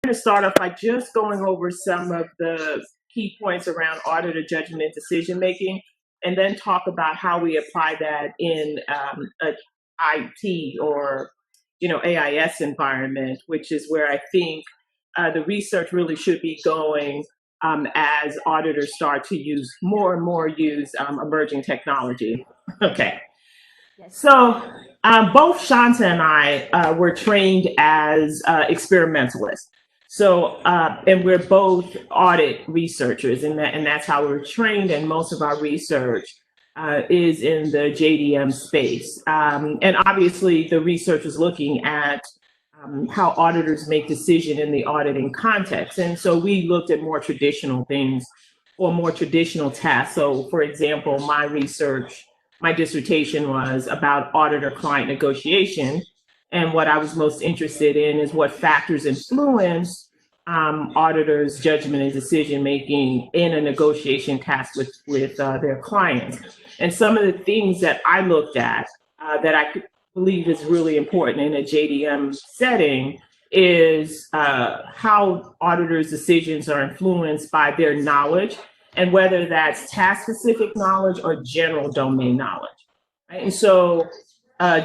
going to start off by just going over some of the key points around auditor judgment and decision making, and then talk about how we apply that in a IT or AIS environment, which is where I think the research really should be going as auditors start to use more and more emerging technology. Okay. So both Chanta and I were trained as experimentalists. So, and we're both audit researchers, and that's how we're trained. And most of our research is in the JDM space. And obviously, the research is looking at how auditors make decisions in the auditing context. And so we looked at more traditional things or more traditional tasks. So, for example, my dissertation was about auditor-client negotiation. And what I was most interested in is what factors influence auditors' judgment and decision-making in a negotiation task with their clients. And some of the things that I looked at that I believe is really important in a JDM setting is how auditors' decisions are influenced by their knowledge, and whether that's task-specific knowledge or general domain knowledge. Right? And so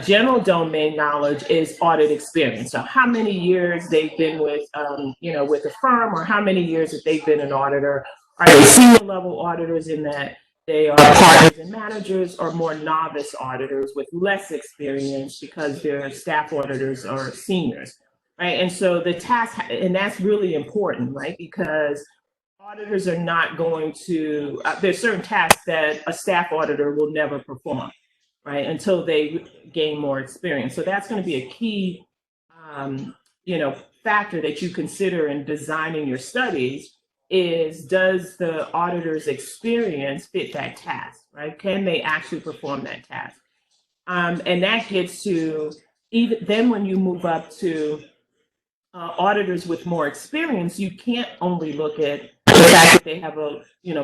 general domain knowledge is audit experience. So how many years they've been with a firm, or how many years that they've been an auditor. Are they senior level auditors in that they are partners and managers, or more novice auditors with less experience because their staff auditors are seniors, right? And so the task, and that's really important, right? Because auditors are not going to, there's certain tasks that a staff auditor will never perform, right, until they gain more experience. So that's going to be a key, factor that you consider in designing your studies is, does the auditor's experience fit that task, right? Can they actually perform that task? And that gets to, even then when you move up to auditors with more experience, you can't only look at the fact that they have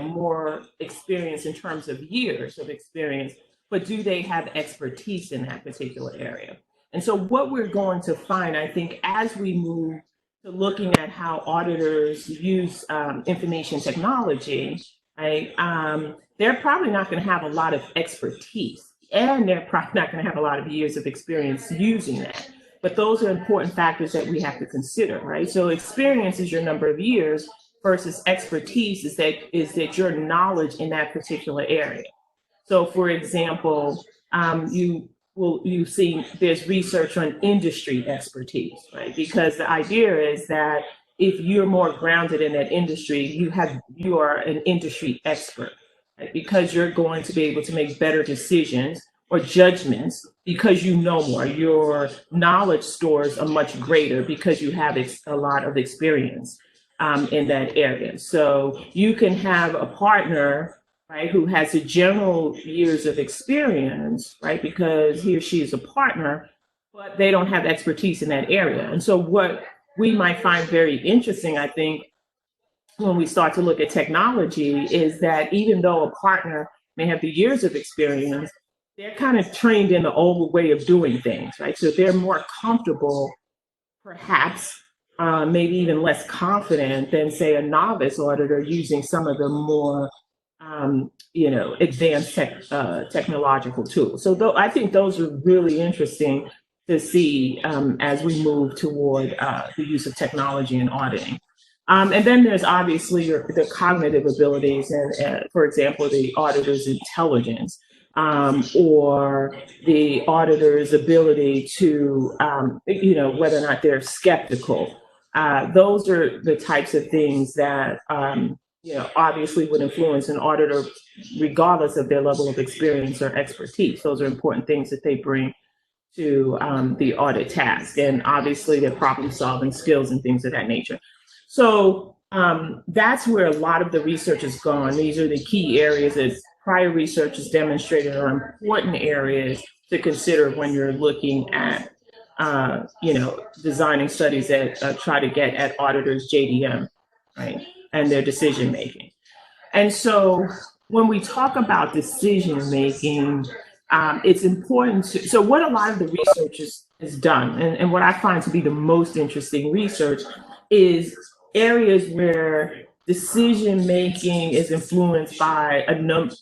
more experience in terms of years of experience, but do they have expertise in that particular area? And so what we're going to find, I think, as we move to looking at how auditors use information technology, right, they're probably not going to have a lot of expertise, and they're probably not going to have a lot of years of experience using that. But those are important factors that we have to consider, right? So experience is your number of years versus expertise is that your knowledge in that particular area. So for example, you've seen there's research on industry expertise, right? Because the idea is that if you're more grounded in that industry, you are an industry expert, right? Because you're going to be able to make better decisions or judgments because you know more. Your knowledge stores are much greater because you have a lot of experience in that area. So you can have a partner, right, who has a general years of experience, right, because he or she is a partner, but they don't have expertise in that area. And so what we might find very interesting, I think, when we start to look at technology is that even though a partner may have the years of experience, they're kind of trained in the old way of doing things, right? So they're more comfortable, perhaps, maybe even less confident than, say, a novice auditor using some of the more, advanced technological tools. So I think those are really interesting to see as we move toward the use of technology in auditing. And then there's obviously the cognitive abilities, and for example, the auditor's intelligence. Or the auditor's ability to, whether or not they're skeptical. Those are the types of things that, obviously would influence an auditor regardless of their level of experience or expertise. Those are important things that they bring to the audit task, and obviously their problem-solving skills and things of that nature. So that's where a lot of the research has gone. These are the key areas that prior research has demonstrated are important areas to consider when you're looking at, designing studies that try to get at auditors' JDM, right, and their decision making. And so when we talk about decision making, it's important to, so what a lot of the research is done, and what I find to be the most interesting research is areas where decision making is influenced by a number,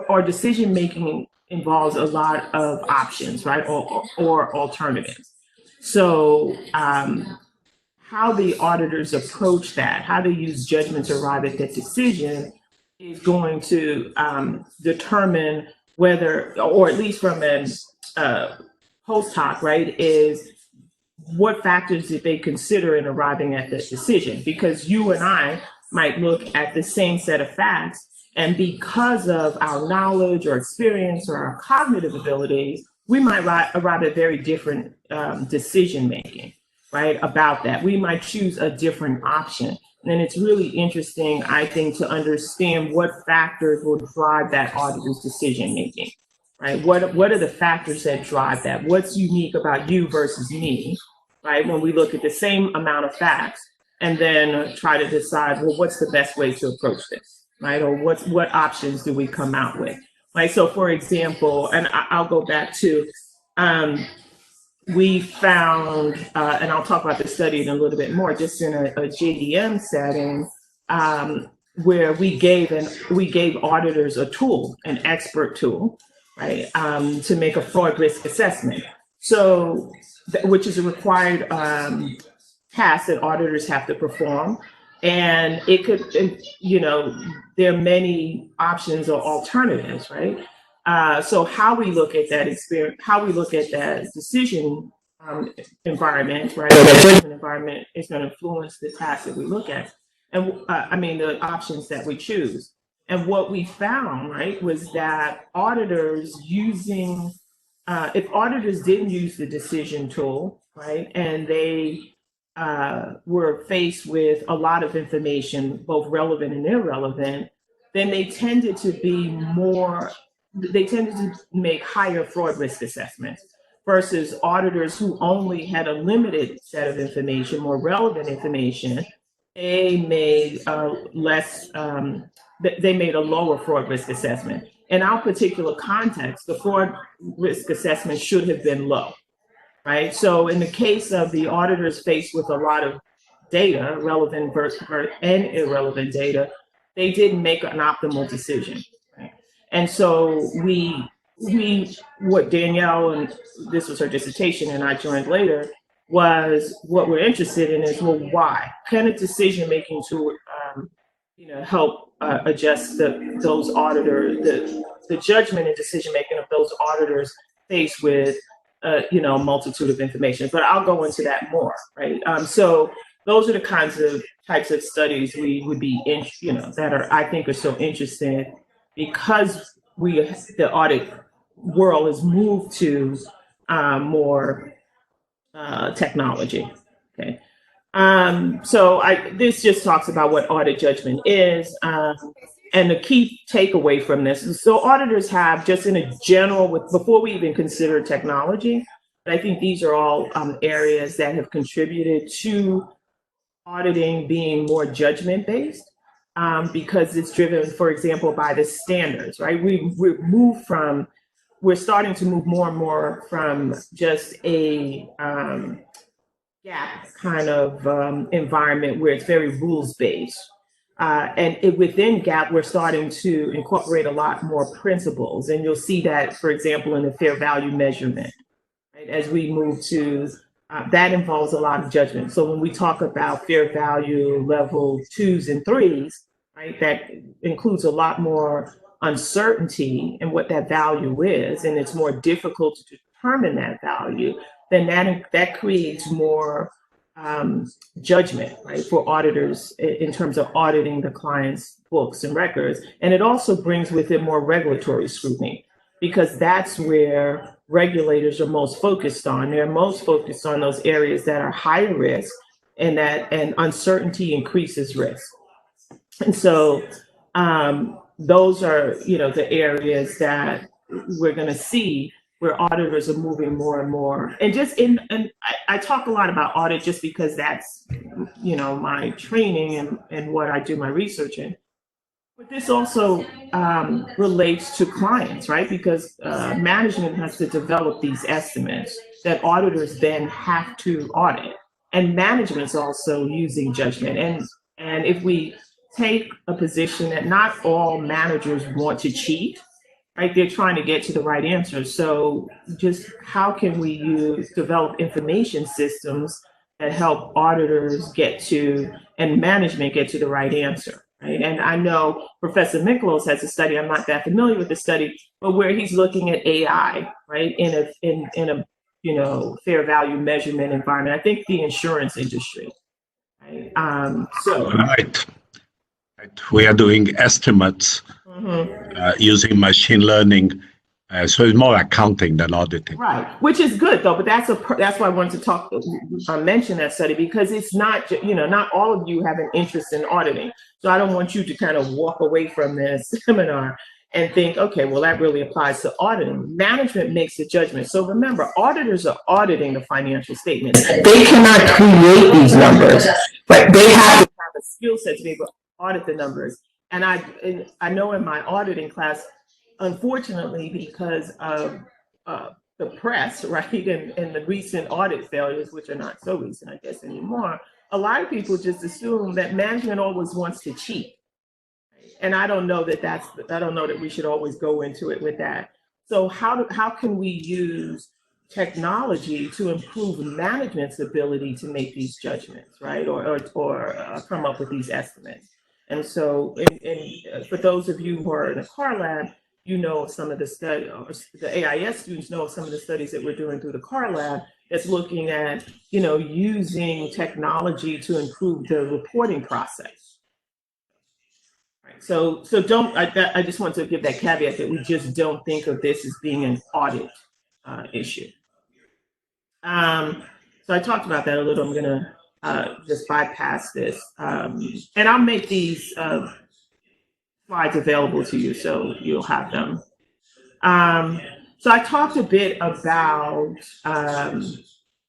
or decision making involves a lot of options, right, or alternatives. So how the auditors approach that, how they use judgment to arrive at that decision, is going to determine whether, or at least from an post hoc, right, is what factors did they consider in arriving at this decision? Because you and I might look at the same set of facts, and because of our knowledge or experience or our cognitive abilities, we might arrive at very different decision making, right, about that. We might choose a different option. And it's really interesting, I think, to understand what factors will drive that auditor's decision making, right? What are the factors that drive that? What's unique about you versus me, right? When we look at the same amount of facts and then try to decide, well, what's the best way to approach this, right? Or what options do we come out with, right? So for example, and I'll go back to, we found, and I'll talk about the study in a little bit more, just in a JDM setting, where we gave auditors a tool, an expert tool, right, to make a fraud risk assessment. So, which is a required task that auditors have to perform. And it could, there are many options or alternatives, right? So how we look at that experience, how we look at that decision environment, right? The judgment environment is going to influence the task that we look at, and the options that we choose. And what we found, right, was that auditors if auditors didn't use the decision tool, right, and they were faced with a lot of information, both relevant and irrelevant, then they tended to make higher fraud risk assessments versus auditors who only had a limited set of information, more relevant information. They made they made a lower fraud risk assessment. In our particular context, the fraud risk assessment should have been low, right? So in the case of the auditors faced with a lot of data, relevant and irrelevant data, they didn't make an optimal decision, right? And so what Danielle, and this was her dissertation and I joined later, was what we're interested in is, well, why? Can a decision-making tool help adjust those auditors, the judgment and decision-making of those auditors faced with a multitude of information? But I'll go into that more, right? So those are the types of studies we would be I think are so interesting, because the audit world has moved to more technology. Okay. So this just talks about what audit judgment is, and the key takeaway from this is, so auditors have, just in a general, before we even consider technology, but I think these are all areas that have contributed to auditing being more judgment based, because it's driven, for example, by the standards, right? We're starting to move more and more from just a gap kind of environment where it's very rules based. And within GAP, we're starting to incorporate a lot more principles. And you'll see that, for example, in the fair value measurement, right? As we move to, that involves a lot of judgment. So when we talk about fair value level 2s and 3s, right, that includes a lot more uncertainty in what that value is, and it's more difficult to determine that value, then that creates more judgment, right, for auditors in terms of auditing the client's books and records. And it also brings with it more regulatory scrutiny, because that's where regulators are most focused on. They're most focused on those areas that are higher risk, and uncertainty increases risk. And so those are, the areas that we're going to see where auditors are moving more and more. And I talk a lot about audit just because that's, my training and what I do my research in. But this also relates to clients, right? Because management has to develop these estimates that auditors then have to audit. and management's also using judgment. And if we take a position that not all managers want to cheat, right? They're trying to get to the right answer. So just how can we develop information systems that help auditors get to and management get to the right answer, right? And I know Professor Miklos has a study, I'm not that familiar with the study, but where he's looking at AI, right, in a fair value measurement environment. I think the insurance industry, right? Right. We are doing estimates using machine learning, so it's more accounting than auditing. Right, which is good though. But that's why I wanted to mention that study, because it's not not all of you have an interest in auditing. So I don't want you to kind of walk away from this seminar and think, okay, well that really applies to auditing. Management makes the judgment. So remember, auditors are auditing the financial statements. They cannot create these numbers, but they have to have a skill set to be able to audit the numbers. And I know in my auditing class, unfortunately, because of the press, right, and the recent audit failures, which are not so recent, I guess, anymore, a lot of people just assume that management always wants to cheat. And I don't know that we should always go into it with that. So how can we use technology to improve management's ability to make these judgments, right, or come up with these estimates? And so, for those of you who are in a car lab, you know some of the study, or the AIS students know some of the studies that we're doing through the car lab that's looking at using technology to improve the reporting process. Right. So don't. I just want to give that caveat that we just don't think of this as being an audit issue. So I talked about that a little. I'm gonna just bypass this, and I'll make these slides available to you so you'll have them. So I talked a bit about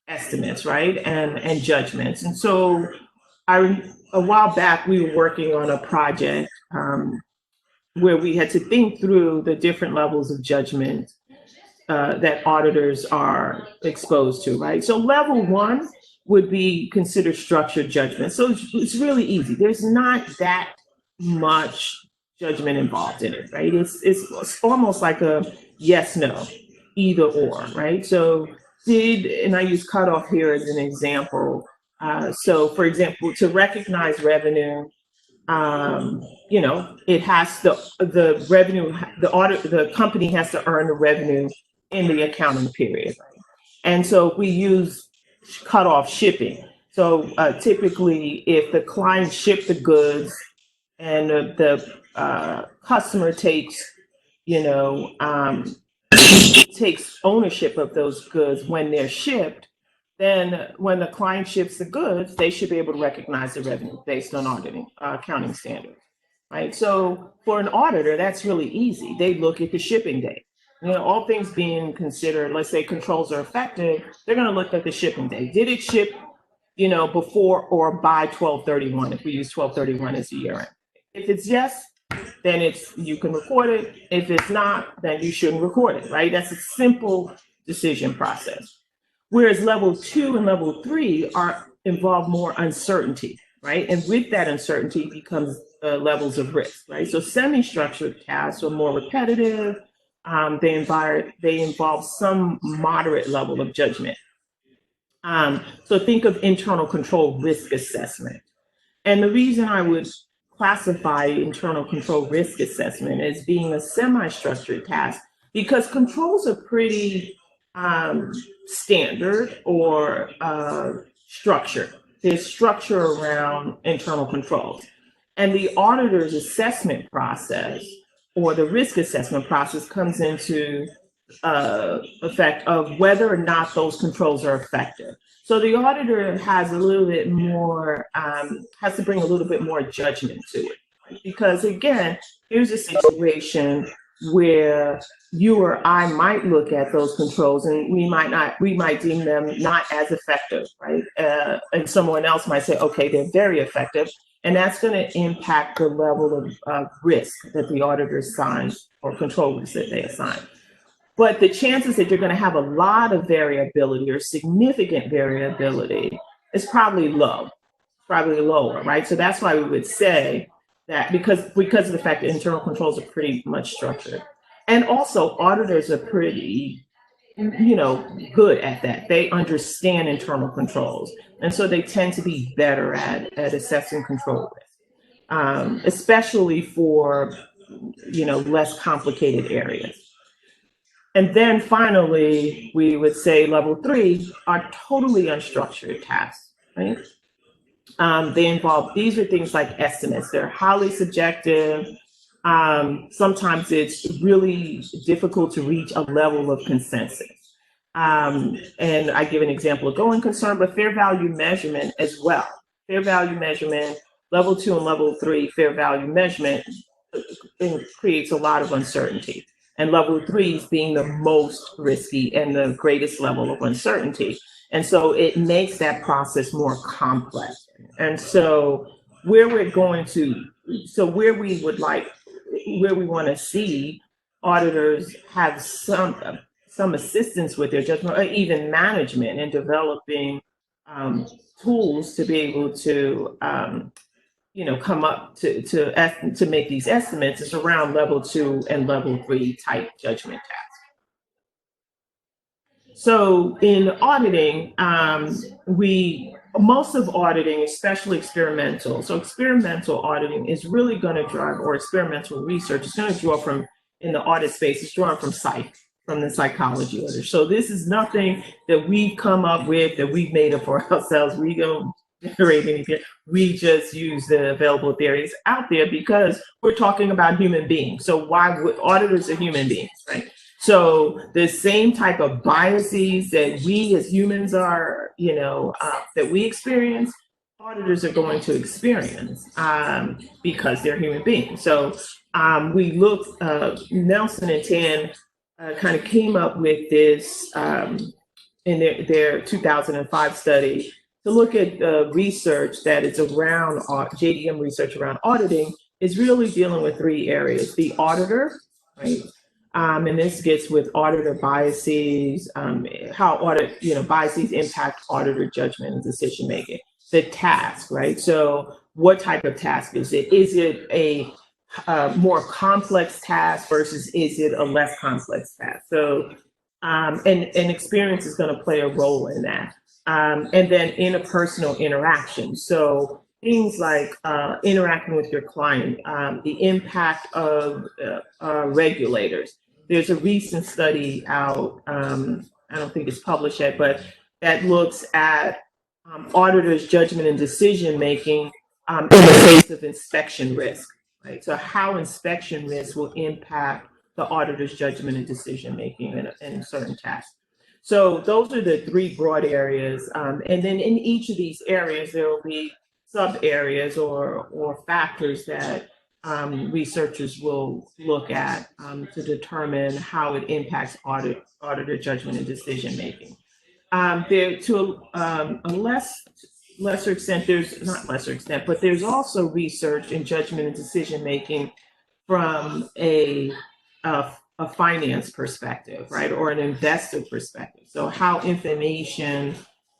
estimates, right, and judgments. And so a while back, we were working on a project where we had to think through the different levels of judgment that auditors are exposed to, right? So level one would be considered structured judgment. So it's really easy. There's not that much judgment involved in it, right? It's almost like a yes, no, either or, right? So and I use cutoff here as an example. So for example, to recognize revenue, it has the revenue, the company has to earn the revenue in the accounting period, right? And so we use cutoff shipping. So typically, if the client shipped the goods and the customer takes ownership of those goods when they're shipped, then when the client ships the goods, they should be able to recognize the revenue based on auditing accounting standards, right? So for an auditor, that's really easy. They look at the shipping date. All things being considered, let's say controls are effective, they're going to look at the shipping date. Did it ship, before or by 12/31? If we use 12/31 as the year end. If it's yes, then you can record it. If it's not, then you shouldn't record it, right? That's a simple decision process. Whereas level 2 and level 3 involve more uncertainty, right? And with that uncertainty becomes levels of risk, right? So semi-structured tasks are more repetitive. They involve some moderate level of judgment. So think of internal control risk assessment. And the reason I would classify internal control risk assessment as being a semi-structured task, because controls are pretty standard or structured. There's structure around internal controls. And the auditor's assessment process or the risk assessment process comes into effect of whether or not those controls are effective. So the auditor has a little bit more, has to bring a little bit more judgment to it. Right? Because again, here's a situation where you or I might look at those controls and we might deem them not as effective, right? And someone else might say, okay, they're very effective. And that's going to impact the level of risk that the auditor assigns or control risk that they assign. But the chances that you're going to have a lot of variability or significant variability, it's probably low, probably lower, right? So that's why we would say that because of the fact that internal controls are pretty much structured. And also auditors are pretty, good at that. They understand internal controls. And so they tend to be better at assessing control risk, especially for, less complicated areas. And then finally, we would say level 3 are totally unstructured tasks, right? These are things like estimates. They're highly subjective. Sometimes it's really difficult to reach a level of consensus. And I give an example of going concern, but fair value measurement as well. Fair value measurement, level 2 and level 3 fair value measurement creates a lot of uncertainty. And level 3s being the most risky and the greatest level of uncertainty. And so it makes that process more complex. And so where we want to see auditors have some assistance with their judgment, or even management in developing tools to be able to come up to make these estimates is around level 2 and level 3 type judgment tasks. So in auditing, most of auditing, especially experimental. So experimental auditing is really going to drive, or experimental research is going to draw from, in the audit space, it's drawing from the psychology literature. So this is nothing that we've come up with, that we've made up for ourselves. We don't generate anything. We just use the available theories out there because we're talking about human beings. So why would auditors are human beings, right? So the same type of biases that we as humans are, that we experience, auditors are going to experience because they're human beings. So we looked, Nelson and Tan kind of came up with this in their 2005 study to look at research that is around JDM research around auditing is really dealing with 3 areas: the auditor, right? And this gets with auditor biases, how biases impact auditor judgment and decision making. The task, right? So what type of task is it? Is it a more complex task versus is it a less complex task? So, and experience is going to play a role in that. And then interpersonal interaction. So things like interacting with your client, the impact of regulators. There's a recent study out, I don't think it's published yet, but that looks at auditors' judgment and decision making in the face of inspection risk, right? So how inspection risk will impact the auditor's judgment and decision making in certain tasks. So those are the 3 broad areas. And then in each of these areas, there will be sub areas or factors that researchers will look at to determine how it impacts auditor judgment and decision making. There, to a lesser extent, but there's also research in judgment and decision making from a finance perspective, right, or an investor perspective. So how information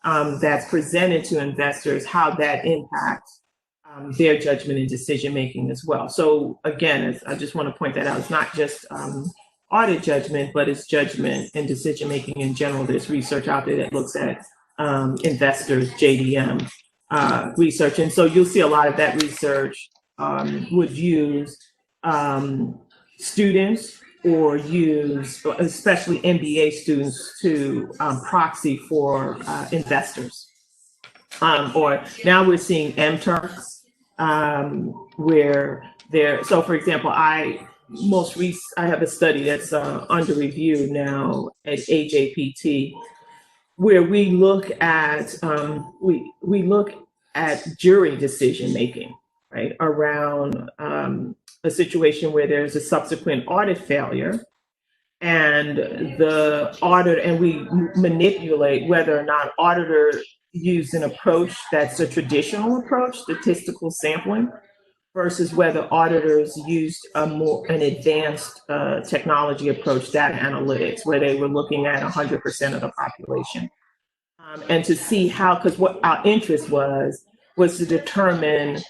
that's presented to investors, how that impacts their judgment and decision making as well. So again, I just want to point that out. It's not just audit judgment, but it's judgment and decision making in general. There's research out there that looks at investors, JDM research, and so you'll see a lot of that research would use students or use especially MBA students to proxy for investors. Or now we're seeing MTurks where so for example, I have a study that's under review now at AJPT, where we look at we look at jury decision making, right, around a situation where there's a subsequent audit failure, and the auditor, and we manipulate whether or not auditor used an approach that's a traditional approach, statistical sampling, versus whether auditors used an advanced technology approach, data analytics, where they were looking at 100% of the population. and to see how, because what our interest was to determine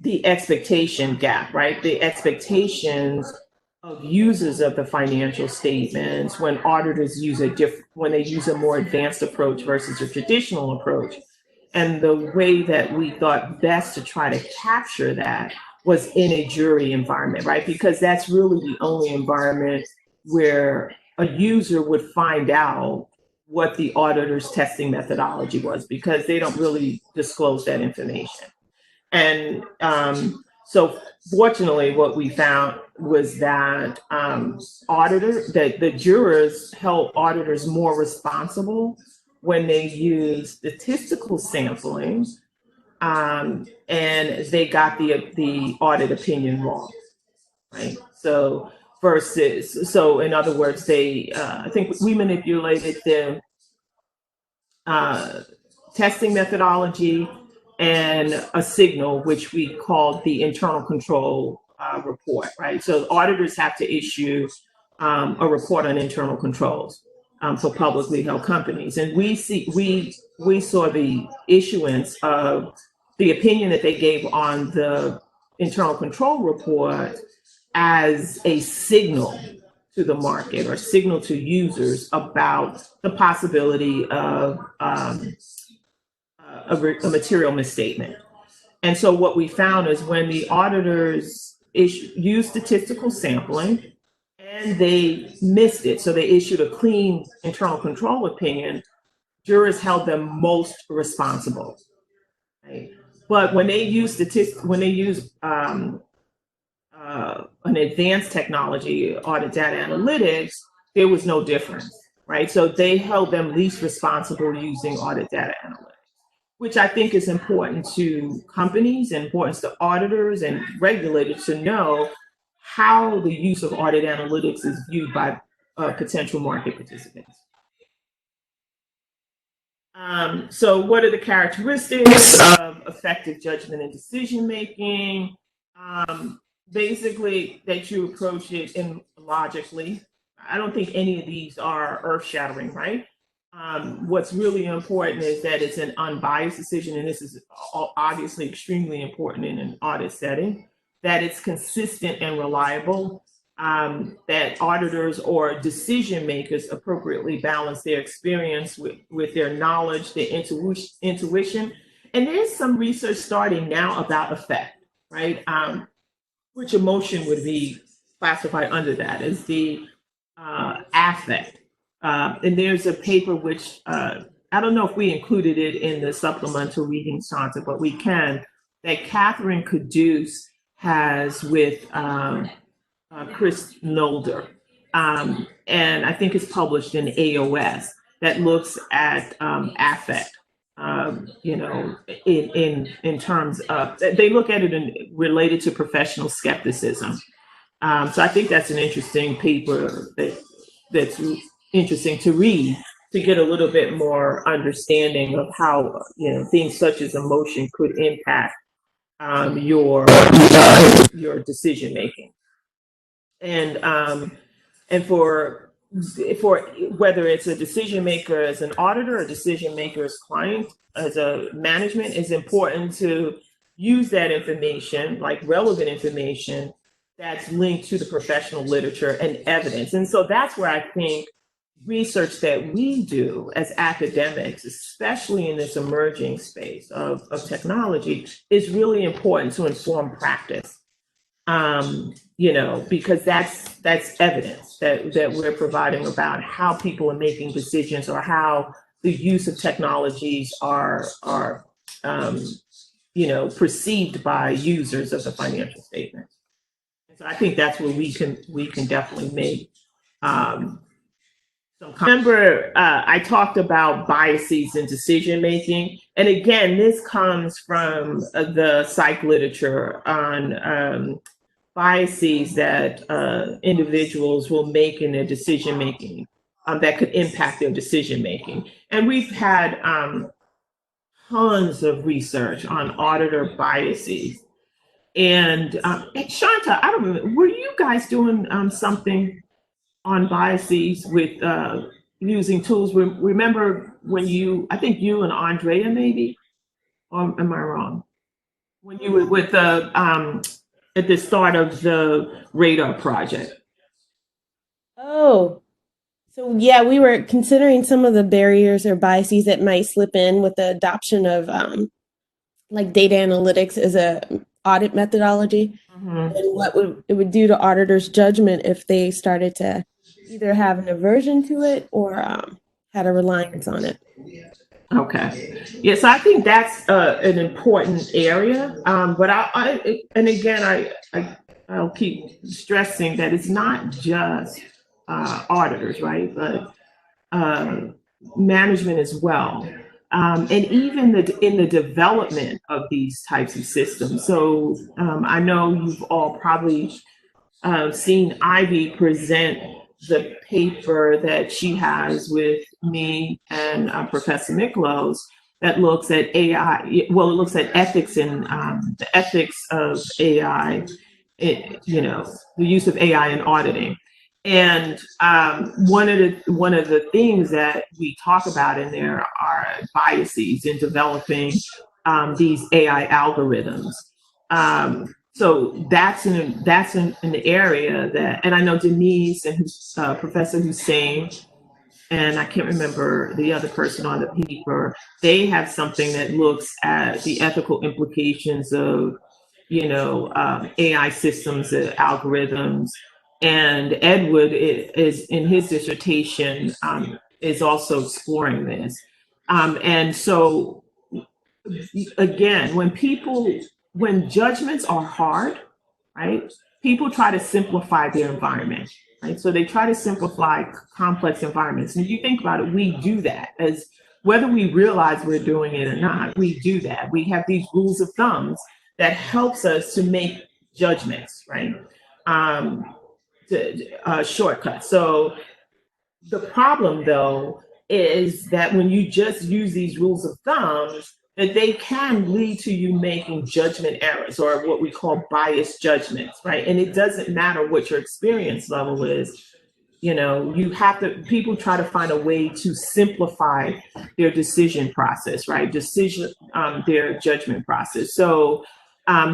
the expectation gap, right? The expectations of users of the financial statements when auditors use when they use a more advanced approach versus a traditional approach. And the way that we thought best to try to capture that was in a jury environment, right? Because that's really the only environment where a user would find out what the auditor's testing methodology was, because they don't really disclose that information. And so fortunately, what we found was that that the jurors held auditors more responsible when they used statistical sampling, and they got the audit opinion wrong, right? So in other words, they I think we manipulated the testing methodology and a signal, which we called the internal control report, right? So auditors have to issue a report on internal controls for publicly held companies. And we saw the issuance of the opinion that they gave on the internal control report as a signal to the market or signal to users about the possibility of a material misstatement. And so what we found is when the auditors used statistical sampling and they missed it, so they issued a clean internal control opinion, jurors held them most responsible. Right? But when they use an advanced technology, audit data analytics, there was no difference, right? So they held them least responsible using audit data analytics, which I think is important to companies and important to auditors and regulators to know how the use of audit analytics is viewed by potential market participants. So what are the characteristics of effective judgment and decision making? Basically, that you approach it logically. I don't think any of these are earth-shattering, right? What's really important is that it's an unbiased decision, and this is obviously extremely important in an audit setting, that it's consistent and reliable, that auditors or decision makers appropriately balance their experience with their knowledge, their intuition. And there's some research starting now about effect, right? Which emotion would be classified under that as the affect. And there's a paper which I don't know if we included it in the supplemental reading, Chanta, but we can, that Catherine Caduce has with Chris Nolder. And I think it's published in AOS, that looks at affect, in terms of, they look at it related to professional skepticism. So I think that's an interesting paper that's interesting to read, to get a little bit more understanding of how things such as emotion could impact your decision making, and for whether it's a decision maker as an auditor, a decision maker as client, as a management, is important to use that information, like relevant information, that's linked to the professional literature and evidence. And so that's where I think research that we do as academics, especially in this emerging space of technology, is really important to inform practice. Because that's evidence that we're providing about how people are making decisions, or how the use of technologies are perceived by users of the financial statement. So I think that's where we can definitely make some. Remember, I talked about biases in decision making, and again, this comes from the psych literature on biases that individuals will make in their decision making that could impact their decision making. And we've had tons of research on auditor biases. And Chanta, I don't remember, were you guys doing something on biases with using tools. Remember when I think you and Andrea maybe, or am I wrong? When you were with the at the start of the radar project. Oh, so yeah, we were considering some of the barriers or biases that might slip in with the adoption of like data analytics as a audit methodology, and what it would do to auditors' judgment if they started to either have an aversion to it or had a reliance on it. Okay. Yes, I think that's an important area. But and again, I'll keep stressing that it's not just auditors, right? But management as well. And even in the development of these types of systems. So I know you've all probably seen Ivy present the paper that she has with me and Professor Miklos that looks at AI. Well, it looks at ethics and the ethics of AI. The use of AI in auditing. And one of the things that we talk about in there are biases in developing these AI algorithms. So that's an area that, and I know Denise and Professor Hussein, and I can't remember the other person on the paper. They have something that looks at the ethical implications of AI systems, algorithms, and Edward is in his dissertation is also exploring this. And so again, when judgments are hard, right? People try to simplify their environment, right? So they try to simplify complex environments. And you think about it, we do that as whether we realize we're doing it or not, we do that. We have these rules of thumbs that helps us to make judgments, right? Shortcuts. So the problem, though, is that when you just use these rules of thumbs, that they can lead to you making judgment errors or what we call biased judgments, right? And it doesn't matter what your experience level is. People try to find a way to simplify their decision process, right? Their judgment process. So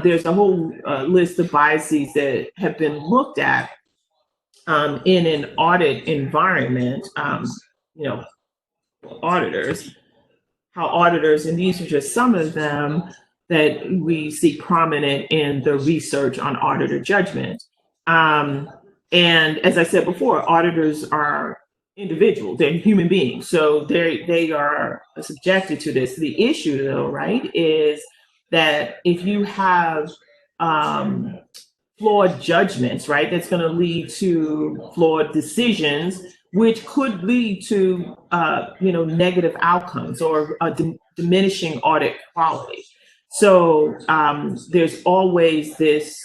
there's a whole list of biases that have been looked at in an audit environment, auditors, how auditors, and these are just some of them that we see prominent in the research on auditor judgment. And as I said before, auditors are individuals, they're human beings. So they are subjected to this. The issue though, right, is that if you have flawed judgments, right, that's going to lead to flawed decisions, which could lead to negative outcomes or diminishing audit quality. So there's always this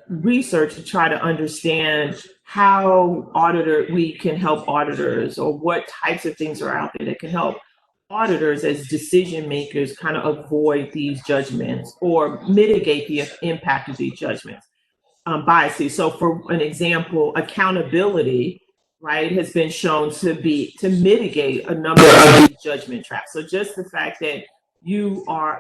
research to try to understand how we can help auditors, or what types of things are out there that can help auditors as decision makers kind of avoid these judgments or mitigate the impact of these judgments. Biases. So for an example, accountability, right, has been shown to mitigate a number of judgment traps. So just the fact that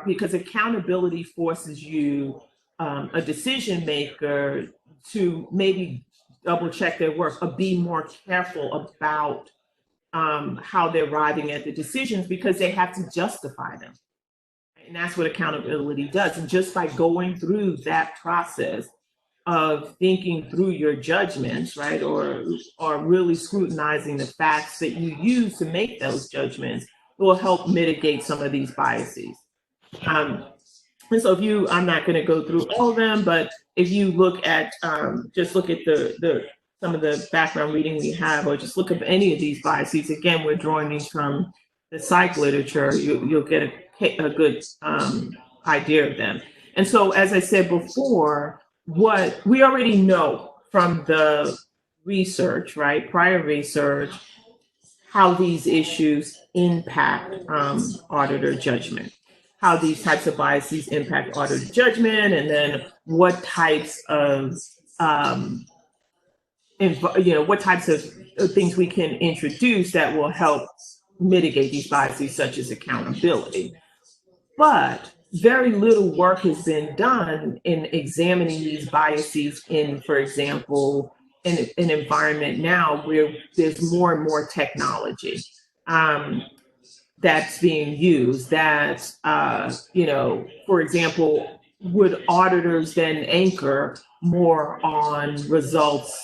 because accountability forces you, a decision maker, to maybe double check their work or be more careful about how they're arriving at the decisions, because they have to justify them. And that's what accountability does. And just by going through that process of thinking through your judgments, right, or really scrutinizing the facts that you use to make those judgments, will help mitigate some of these biases. And so I'm not going to go through all of them, but if you look at just look at some of the background reading we have, or just look at any of these biases. Again, we're drawing these from the psych literature. You'll get a good idea of them. And so, as I said before, what we already know from the research, right, prior research, how these issues impact auditor judgment, how these types of biases impact auditor judgment, and then what types of what types of things we can introduce that will help mitigate these biases, such as accountability. But very little work has been done in examining these biases in, for example, in an environment now where there's more and more technology that's being used that, for example, would auditors then anchor more on results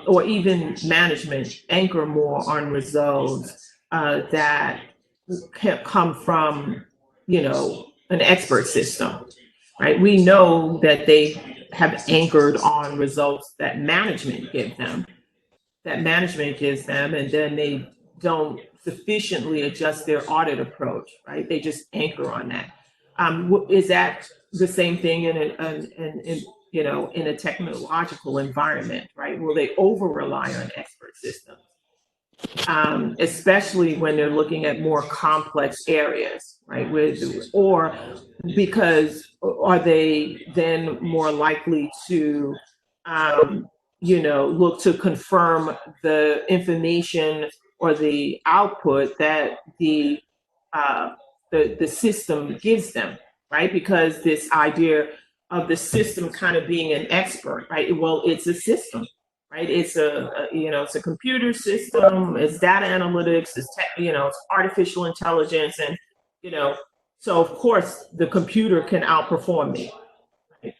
or even management anchor more on results that come from, an expert system, right? We know that they have anchored on results that management gives them, and then they don't sufficiently adjust their audit approach, right? They just anchor on that. Is that the same thing in a technological environment, right? Will they over rely on expert systems? Especially when they're looking at more complex areas, right? Or because are they then more likely to, look to confirm the information or the output that the system gives them, right? Because this idea of the system kind of being an expert, right? Well, it's a system, right? It's it's a computer system, it's data analytics, it's artificial intelligence, and so of course the computer can outperform me. Right?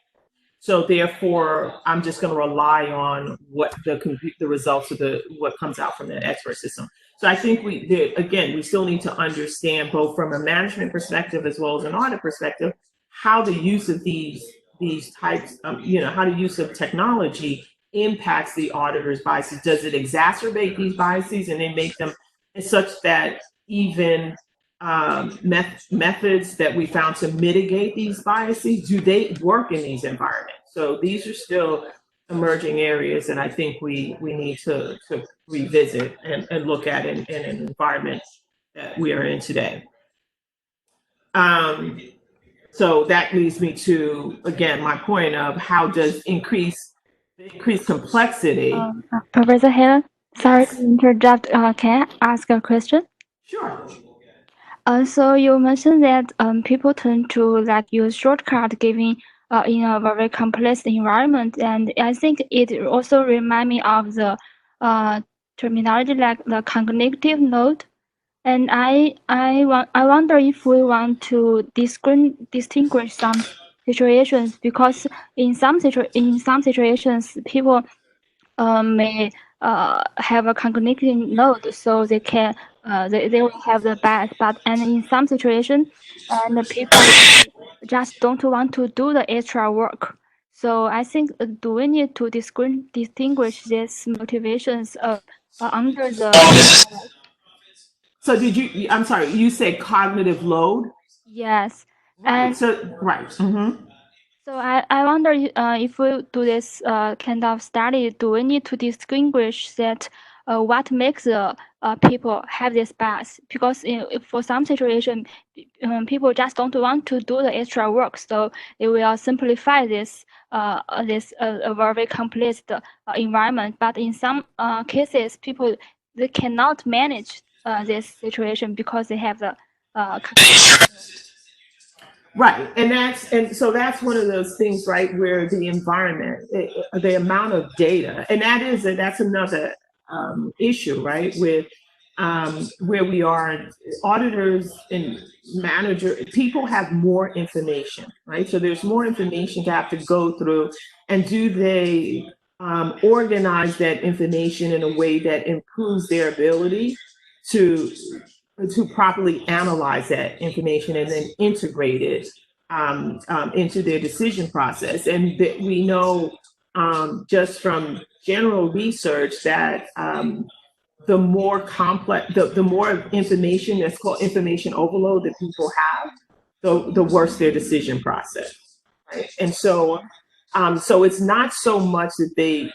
So therefore, I'm just going to rely on what the results of what comes out from the expert system. So I think we still need to understand, both from a management perspective as well as an audit perspective, how the use of these types of, how the use of technology impacts the auditor's biases. Does it exacerbate these biases and then make them such that even methods that we found to mitigate these biases, do they work in these environments? So these are still emerging areas that I think we need to revisit and look at in an environment that we are in today. So that leads me to, again, my point of how does increased complexity. Professor Helen, sorry to interrupt. Can I ask a question? Sure. So you mentioned that people tend to use shortcut giving in a very complex environment, and I think it also reminds me of the terminology like the cognitive load. And I wonder if we want to distinguish some situations, because in some situations people may have a cognitive load, so they can they will have the bias. But and in some situations, and the people just don't want to do the extra work. So I think do we need to distinguish these motivations under the So I'm sorry, you said cognitive load? Yes. Right. And right. Mm-hmm. so I wonder if we do this kind of study, do we need to distinguish that what makes people have this bias? Because for some situation, people just don't want to do the extra work, so they will simplify this very complex environment. But in some cases, people they cannot manage this situation because they have the Right, and so that's one of those things, right, where the environment, the amount of data, and that's another issue, right, with where we are, auditors and people have more information, right? So there's more information to have to go through, and do they organize that information in a way that improves their ability to properly analyze that information and then integrate it into their decision process? And that we know just from general research that the more complex, the more information, that's called information overload, that people have, the worse their decision process, right? And so, so it's not so much that they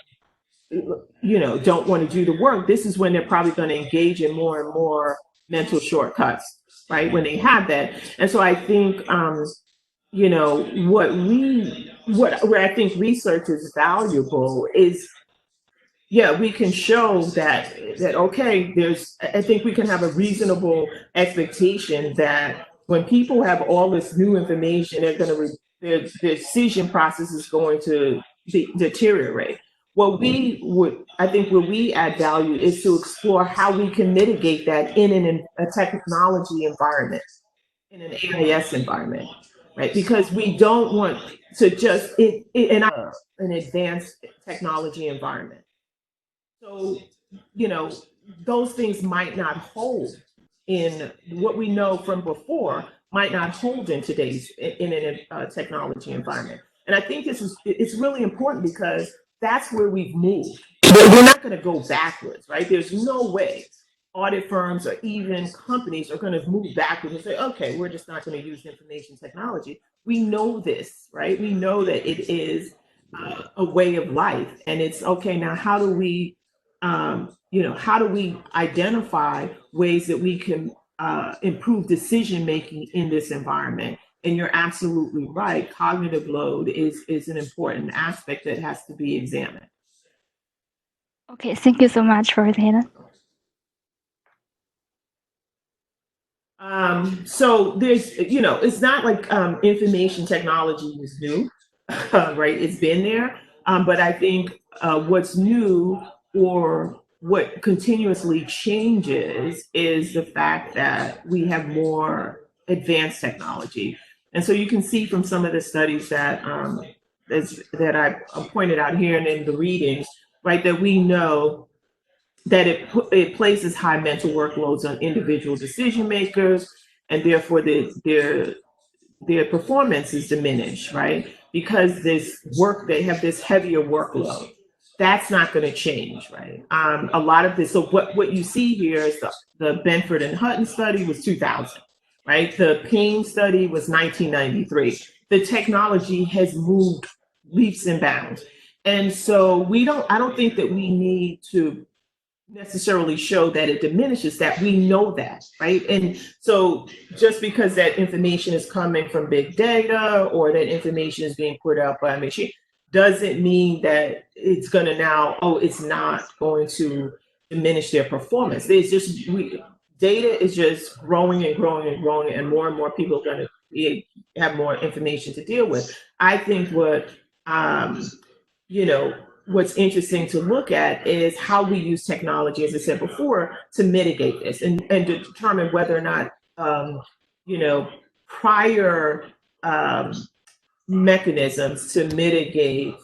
don't want to do the work. This is when they're probably going to engage in more and more mental shortcuts, right? When they have that. And so I think, where I think research is valuable is yeah, we can show that okay, I think we can have a reasonable expectation that when people have all this new information, their decision process is going to deteriorate. I think where we add value is to explore how we can mitigate that in a technology environment, in an AIS environment, right? Because we don't want to just in an advanced technology environment. So, you know, those things might not hold in what we know from before, might not hold in today's in a technology environment. And I think it's really important because that's where we've moved. We're not going to go backwards, right? There's no way audit firms or even companies are going to move backwards and say, okay, we're just not going to use information technology. We know this, right? We know that it is a way of life, and it's okay. Now, how do we how do we identify ways that we can improve decision making in this environment? And you're absolutely right. Cognitive load is an important aspect that has to be examined. Okay, thank you so much for Helen. So there's, it's not like information technology is new, right? It's been there. But I think what's new or what continuously changes is the fact that we have more advanced technology. And so you can see from some of the studies that that I pointed out here and in the readings, right, that we know that it places high mental workloads on individual decision makers, and therefore their performance is diminished, right? Because they have this heavier workload. That's not going to change, right? A lot of this. So what you see here is the Benford and Hutton study was 2000, right? The Payne study was 1993. The technology has moved leaps and bounds, and so I don't think that we need to necessarily show that it diminishes that. We know that, right? And so just because that information is coming from big data or that information is being put out by a machine doesn't mean that it's going to it's not going to diminish their performance. Data is just growing and growing and growing, and more people are going to have more information to deal with. I think what's interesting to look at is how we use technology, as I said before, to mitigate this and to determine whether or not, prior mechanisms to mitigate,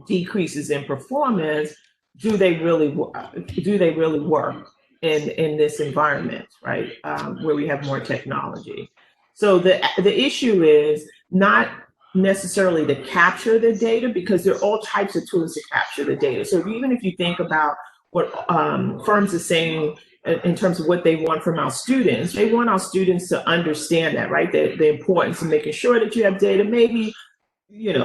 decreases in performance, do they really work in this environment, right? Where we have more technology. So the issue is not necessarily to capture the data, because there are all types of tools to capture the data. So even if you think about what firms are saying in terms of what they want from our students, they want our students to understand that, right? The importance of making sure that you have data, maybe,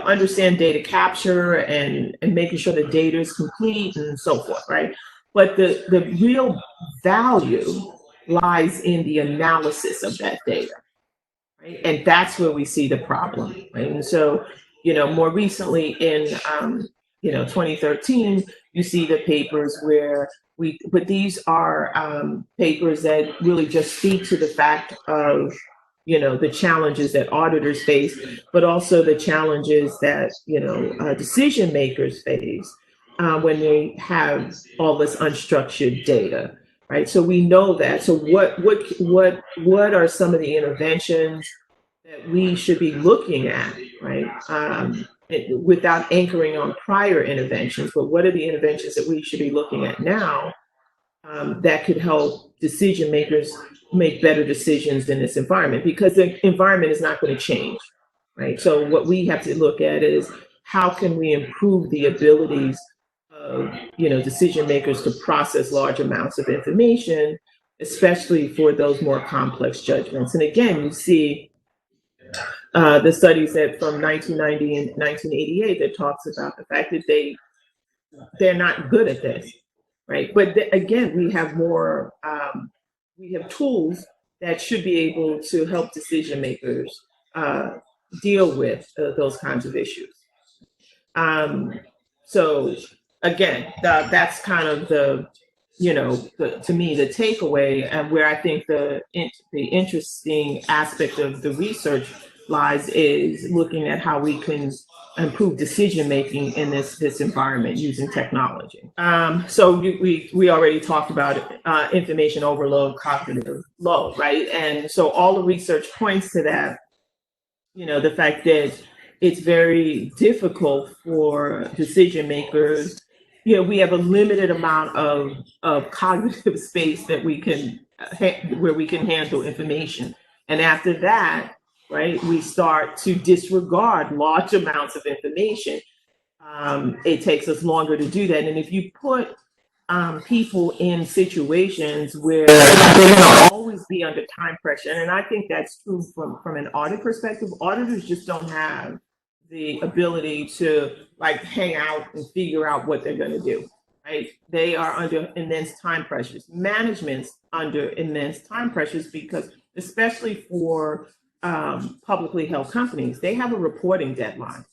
understand data capture and making sure the data is complete and so forth, right? But the real value lies in the analysis of that data. Right? And that's where we see the problem, right? And so, more recently in, 2013, you see the papers where but these are papers that really just speak to the fact of, the challenges that auditors face, but also the challenges that, decision makers face when they have all this unstructured data. Right. So we know that. So what are some of the interventions that we should be looking at, right? Without anchoring on prior interventions, but what are the interventions that we should be looking at now that could help decision makers make better decisions in this environment? Because the environment is not going to change, right? So what we have to look at is how can we improve the abilities of, decision makers to process large amounts of information, especially for those more complex judgments. And again, you see the studies that from 1990 and 1988 that talks about the fact that they're not good at this, right? But again, we have more, we have tools that should be able to help decision makers deal with those kinds of issues. So again, that's kind of the, to me, the takeaway, and where I think the interesting aspect of the research lies is looking at how we can improve decision making in this environment using technology. So we already talked about information overload, cognitive load, right? And so all the research points to that. The fact that it's very difficult for decision makers. We have a limited amount of cognitive space that we can where we can handle information, and after that, right, we start to disregard large amounts of information. It takes us longer to do that, and if you put people in situations where they're going to always be under time pressure. And I think that's true from an audit perspective. Auditors just don't have the ability to like hang out and figure out what they're going to do, right? They are under immense time pressures. Management's under immense time pressures because, especially for publicly held companies, they have a reporting deadline.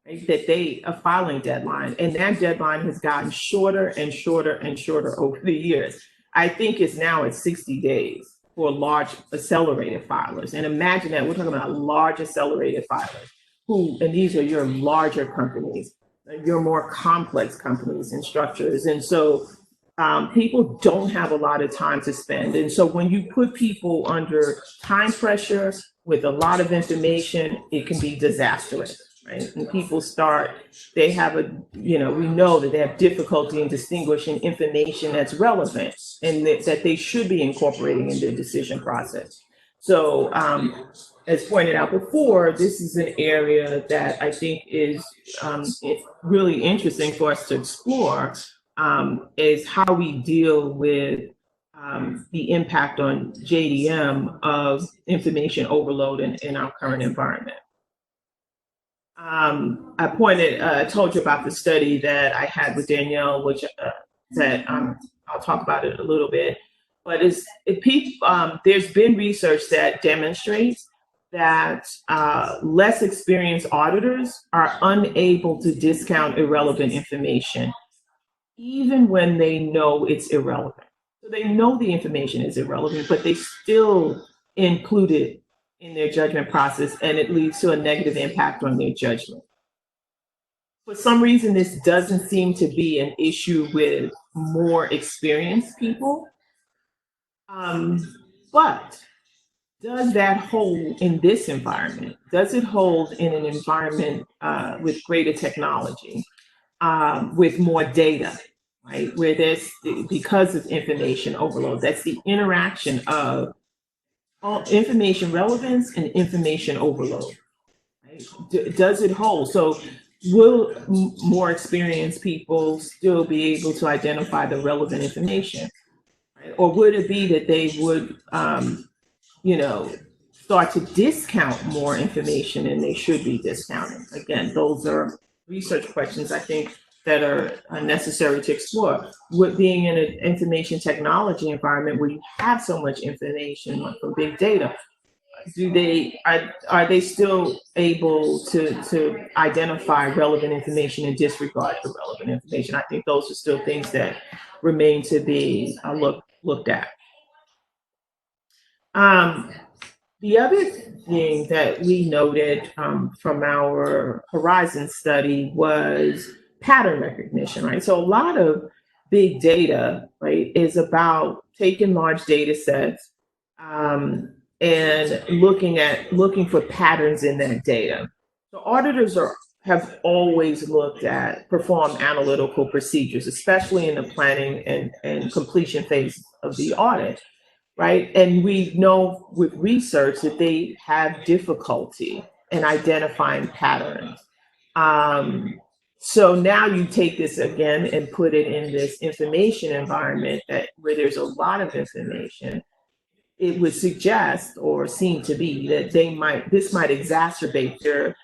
Right, that a filing deadline, and that deadline has gotten shorter and shorter and shorter over the years. I think it's now at 60 days for large accelerated filers. And imagine that we're talking about large accelerated filers and these are your larger companies, your more complex companies and structures. And so people don't have a lot of time to spend. And so when you put people under time pressure with a lot of information, it can be disastrous. Right? And people we know that they have difficulty in distinguishing information that's relevant and that they should be incorporating in their decision process. So as pointed out before, this is an area that I think is really interesting for us to explore, is how we deal with the impact on JDM of information overload in our current environment. I told you about the study that I had with Danielle, which I'll talk about it a little bit. But there's been research that demonstrates that less experienced auditors are unable to discount irrelevant information, even when they know it's irrelevant. So they know the information is irrelevant, but they still include it in their judgment process, and it leads to a negative impact on their judgment. For some reason, this doesn't seem to be an issue with more experienced people. But does that hold in this environment? Does it hold in an environment with greater technology, with more data, right? Where because of information overload, that's the interaction of information relevance and information overload. Right? Does it hold? So will more experienced people still be able to identify the relevant information? Right? Or would it be that they would, start to discount more information than they should be discounting? Again, those are research questions I think that are necessary to explore. With being in an information technology environment where you have so much information from big data, are they still able to identify relevant information and disregard the relevant information? I think those are still things that remain to be looked at. The other thing that we noted from our Horizon study was pattern recognition, right? So a lot of big data, right, is about taking large data sets and looking for patterns in that data. So auditors have always performed analytical procedures, especially in the planning and completion phase of the audit. Right. And we know with research that they have difficulty in identifying patterns. So now you take this again and put it in this information environment where there's a lot of information. It would suggest or seem to be that this might exacerbate their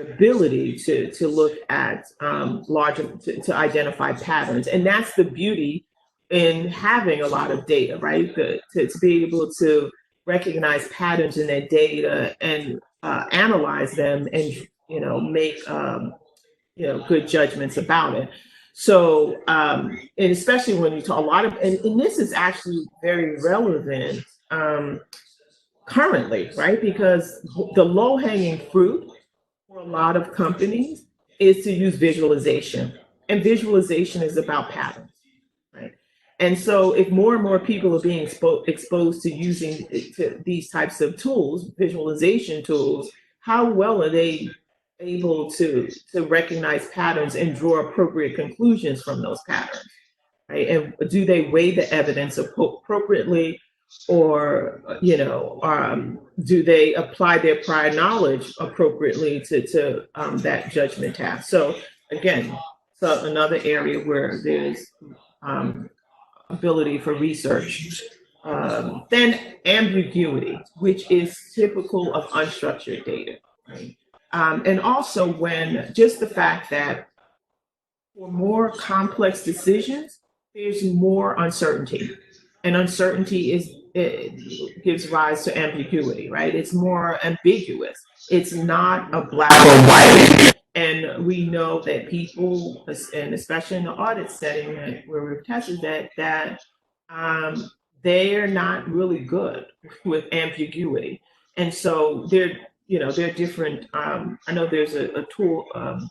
ability to look at to identify patterns. And that's the beauty in having a lot of data, right? To be able to recognize patterns in that data and analyze them and make good judgments about it. So, and especially when you talk a lot of, and this is actually very relevant currently, right? Because the low hanging fruit for a lot of companies is to use visualization, and visualization is about patterns, right? And so, if more and more people are being exposed to using these types of tools, visualization tools, how well are they able to recognize patterns and draw appropriate conclusions from those patterns, right? And do they weigh the evidence appropriately, or do they apply their prior knowledge appropriately to that judgment task? So again, so another area where there's ability for research. Then ambiguity, which is typical of unstructured data, right? And also when just the fact that for more complex decisions, there's more uncertainty. And uncertainty it gives rise to ambiguity, right? It's more ambiguous. It's not a black or white. And we know that people, and especially in the audit setting where we've tested that they're not really good with ambiguity. And so they're different. I know there's a tool, not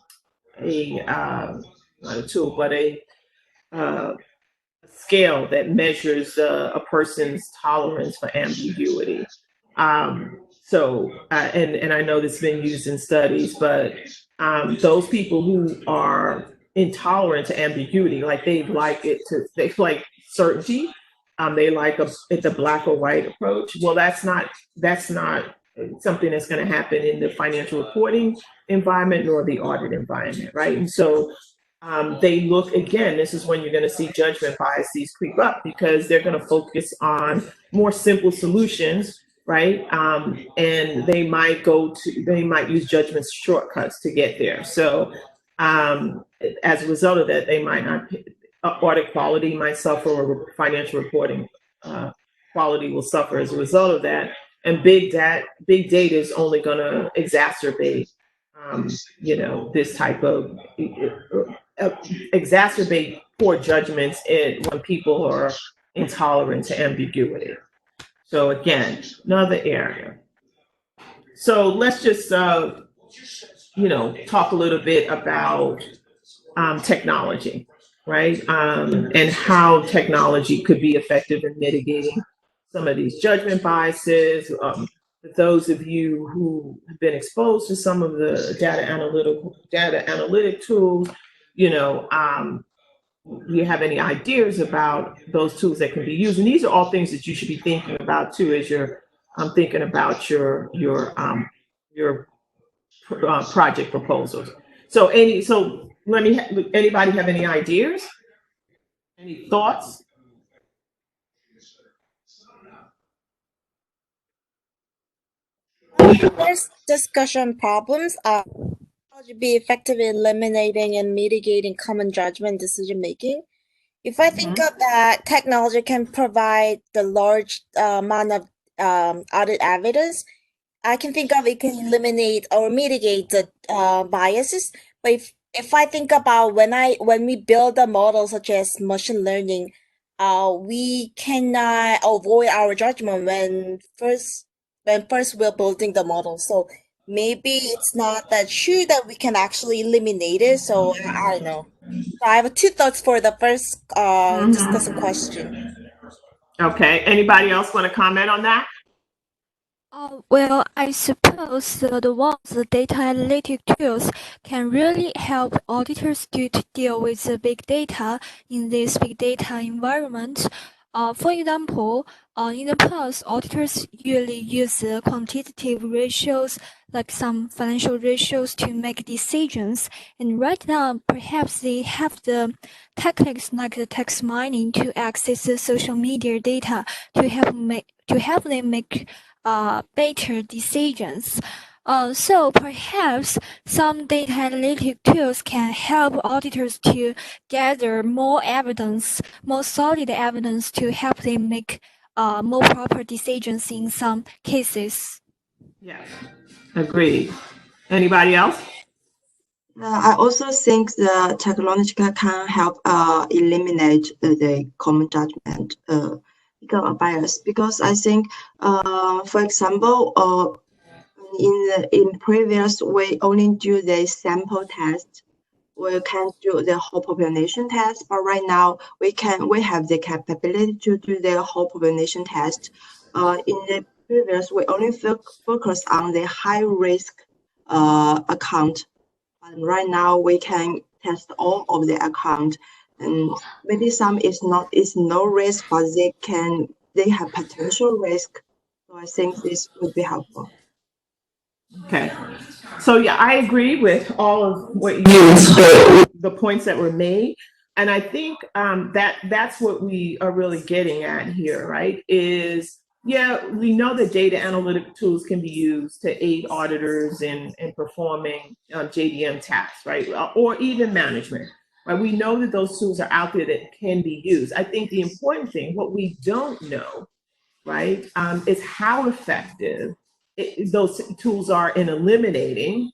a tool, but a scale that measures a person's tolerance for ambiguity. And I know this has been used in studies, but those people who are intolerant to ambiguity, like they like certainty, they like it's a black or white approach. Well, that's not something that's going to happen in the financial reporting environment nor the audit environment, right? And so they look, again, this is when you're going to see judgment biases creep up, because they're going to focus on more simple solutions, right? And they might use judgment shortcuts to get there. So as a result of that, they might not, audit quality might suffer, or financial reporting quality will suffer as a result of that. And big data is only going to exacerbate this type of exacerbate poor judgments when people are intolerant to ambiguity. So again, another area. So let's just talk a little bit about technology, right? And how technology could be effective in mitigating some of these judgment biases. For those of you who have been exposed to some of the data analytic tools, you have any ideas about those tools that can be used? And these are all things that you should be thinking about too, as you're thinking about your project proposals. So anybody have any ideas? Any thoughts? There's discussion problems. Technology be effective in eliminating and mitigating common judgment decision making. If I think of that, technology can provide the large amount of audit evidence. I can think of it can eliminate or mitigate the biases. But if I think about when we build a model such as machine learning, we cannot avoid our judgment when first we're building the model. So maybe it's not that sure that we can actually eliminate it. So I don't know. So I have two thoughts for the first discussion question. Okay. Anybody else want to comment on that? Well, I suppose the advanced data analytic tools can really help auditors to deal with the big data in this big data environment. For example, in the past, auditors usually use quantitative ratios, like some financial ratios, to make decisions. And right now, perhaps they have the techniques like the text mining to access the social media data to help them make better decisions. So perhaps some data analytic tools can help auditors to gather more evidence, more solid evidence to help them make more proper decisions in some cases. Yes, agreed. Anybody else? I also think the technology can help eliminate the common judgment bias, because I think, for example, in previous we only do the sample test. We can do the whole population test, but right now we have the capability to do the whole population test. In the previous, we only focus on the high risk account. And right now we can test all of the account, and maybe some is no risk, but they have potential risk. So I think this would be helpful. Okay. So yeah, I agree with all of what you the points that were made. And I think that's what we are really getting at here, right? Is yeah, we know that data analytic tools can be used to aid auditors in performing JDM tasks, right? Or even management, right? We know that those tools are out there that can be used. I think the important thing, what we don't know, right, is how effective those tools are in eliminating,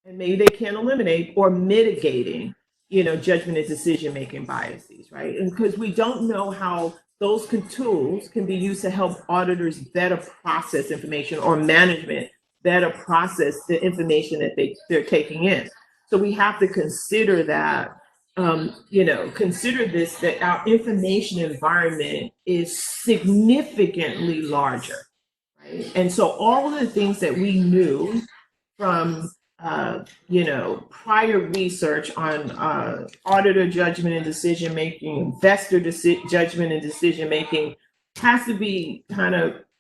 and maybe they can eliminate or mitigating, judgment and decision-making biases, right? And because we don't know how those tools can be used to help auditors better process information, or management better process the information that they're taking in. So we have to consider that, consider this, that our information environment is significantly larger, right? And so all of the things that we knew from prior research on auditor judgment and decision making, investor judgment and decision making, has to be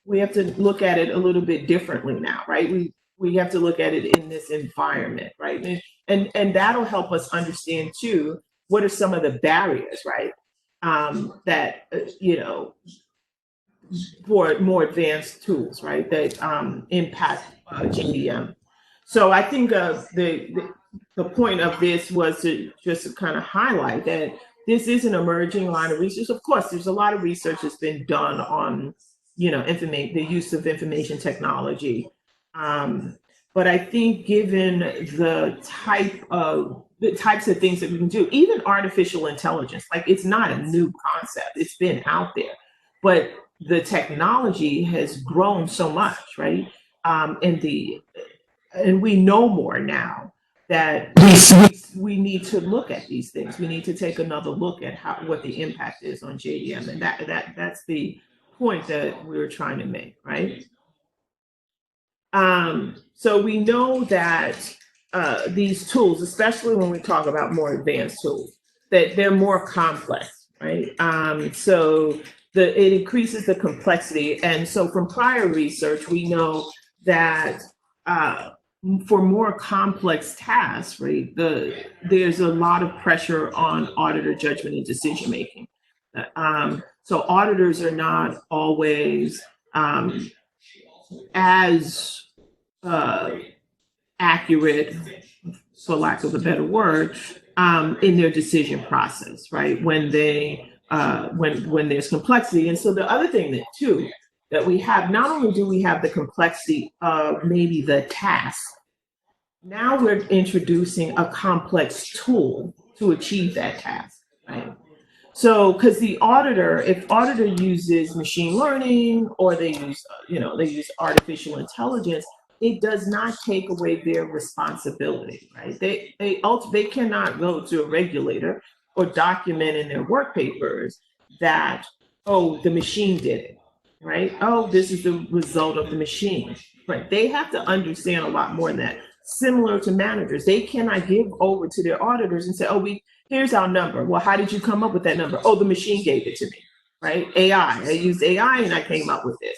we have to look at it a little bit differently now, right? We have to look at it in this environment, right? And that'll help us understand too, what are some of the barriers, right? That for more advanced tools, right? That impact JDM. So I think the point of this was to just kind of highlight that this is an emerging line of research. Of course, there's a lot of research that's been done on, the use of information technology. But I think given the types of things that we can do, even artificial intelligence, like it's not a new concept, it's been out there, but the technology has grown so much, right? And we know more now that we need to look at these things. We need to take another look at what the impact is on JDM, and that's the point that we were trying to make, right? So we know that these tools, especially when we talk about more advanced tools, that they're more complex, right? So it increases the complexity, and so from prior research, we know that for more complex tasks, right, there's a lot of pressure on auditor judgment and decision making. So auditors are not always as accurate, for lack of a better word, in their decision process, right? When they when there's complexity. And so the other thing that we have, not only do we have the complexity of maybe the task, now we're introducing a complex tool to achieve that task, right? So, because if auditor uses machine learning, or they use artificial intelligence, it does not take away their responsibility, right? They cannot go to a regulator or document in their work papers that, oh, the machine did it, right? Oh, this is the result of the machine, right? They have to understand a lot more than that. Similar to managers, they cannot give over to their auditors and say, oh, here's our number. Well, how did you come up with that number? Oh, the machine gave it to me, right? I used AI and I came up with this.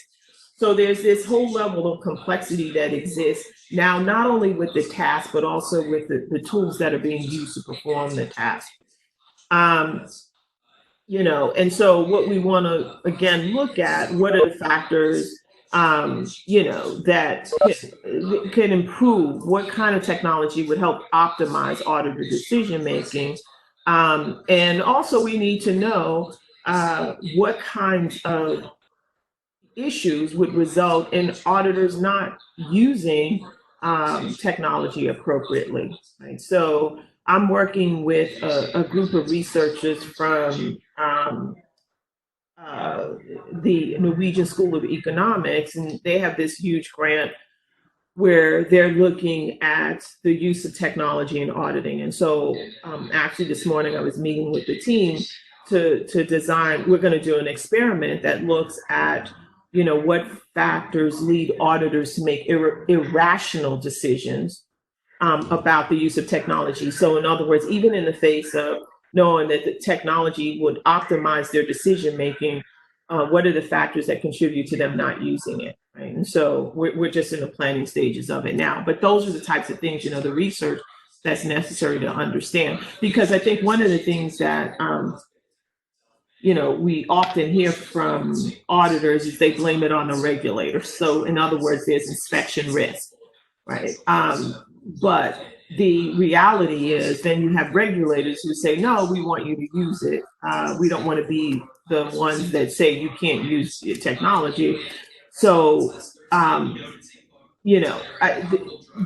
So there's this whole level of complexity that exists now, not only with the task, but also with the tools that are being used to perform the task. And so what we want to, again, look at, what are the factors that can improve, what kind of technology would help optimize auditor decision making. And also we need to know what kinds of issues would result in auditors not using technology appropriately. Right? So I'm working with a group of researchers from the Norwegian School of Economics, and they have this huge grant where they're looking at the use of technology in auditing. And so actually this morning I was meeting with the team to design, we're going to do an experiment that looks at, you know, what factors lead auditors to make irrational decisions about the use of technology. So in other words, even in the face of knowing that the technology would optimize their decision making, what are the factors that contribute to them not using it, right? And so we're just in the planning stages of it now. But those are the types of things, you know, the research that's necessary to understand. Because I think one of the things that, you know, we often hear from auditors is they blame it on the regulators. So in other words, there's inspection risk, right? But the reality is then you have regulators who say, no, we want you to use it. We don't want to be the ones that say you can't use technology. So, you know,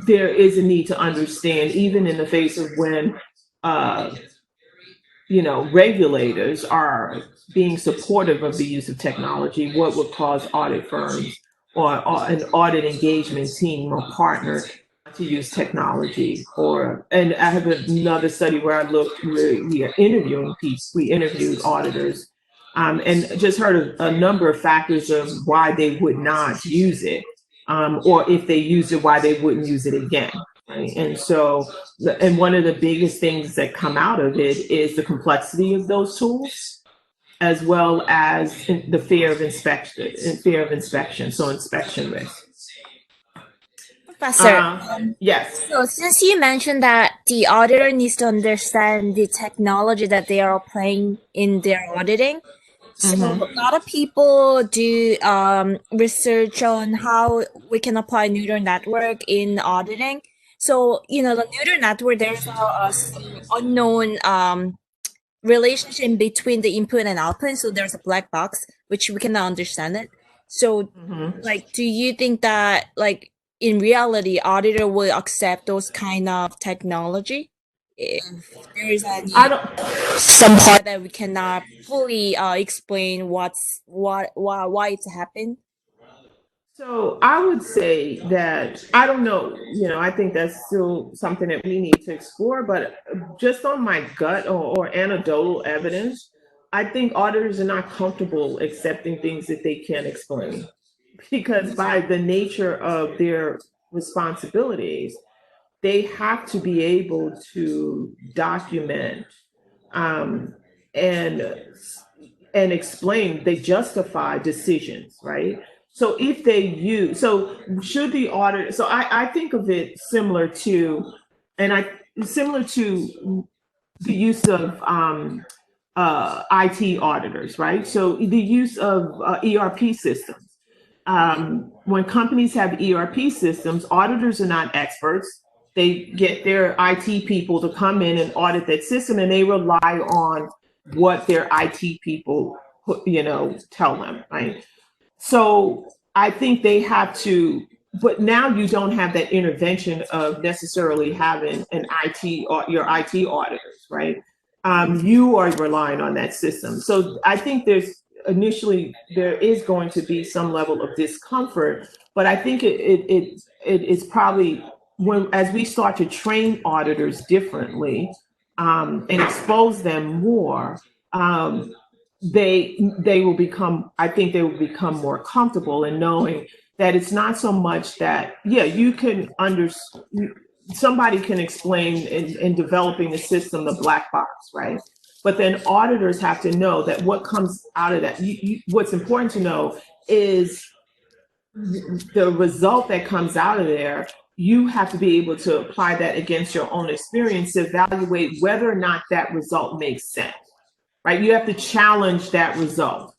there is a need to understand, even in the face of when, you know, regulators are being supportive of the use of technology, what would cause audit firms or an audit engagement team or partner to use technology. And I have another study where I looked, we are interviewing people, we interviewed auditors, and just heard a number of factors of why they would not use it, or if they used it, why they wouldn't use it again. Right? And so, and one of the biggest things that come out of it is the complexity of those tools, as well as the fear of inspection, so inspection risk. Professor, yes. So since you mentioned that the auditor needs to understand the technology that they are applying in their auditing, so a lot of people do research on how we can apply neural network in auditing. So, you know, the neural network, there's some unknown relationship between the input and output. So there's a black box, which we cannot understand it. So, like, do you think that, like, in reality, auditor will accept those kind of technology? If there is any some part that we cannot fully explain why it's happened. So I would say that, I don't know, you know, I think that's still something that we need to explore, but just on my gut or anecdotal evidence, I think auditors are not comfortable accepting things that they can't explain, because by the nature of their responsibilities, they have to be able to document and explain, they justify decisions, right? So if they use, so should the auditor, so I think of it similar to, similar to the use of IT auditors, right? So the use of ERP systems. When companies have ERP systems, auditors are not experts. They get their IT people to come in and audit that system, and they rely on what their IT people, you know, tell them, right? So I think they have to, but now you don't have that intervention of necessarily having an IT or your IT auditors, right? You are relying on that system. So I think there is going to be some level of discomfort, but I think it is probably as we start to train auditors differently and expose them more, they will become, I think they will become more comfortable in knowing that it's not so much that, yeah, you can somebody can explain in developing the system, the black box, right? But then auditors have to know that what comes out of that, what's important to know is the result that comes out of there. You have to be able to apply that against your own experience to evaluate whether or not that result makes sense. Right, you have to challenge that result.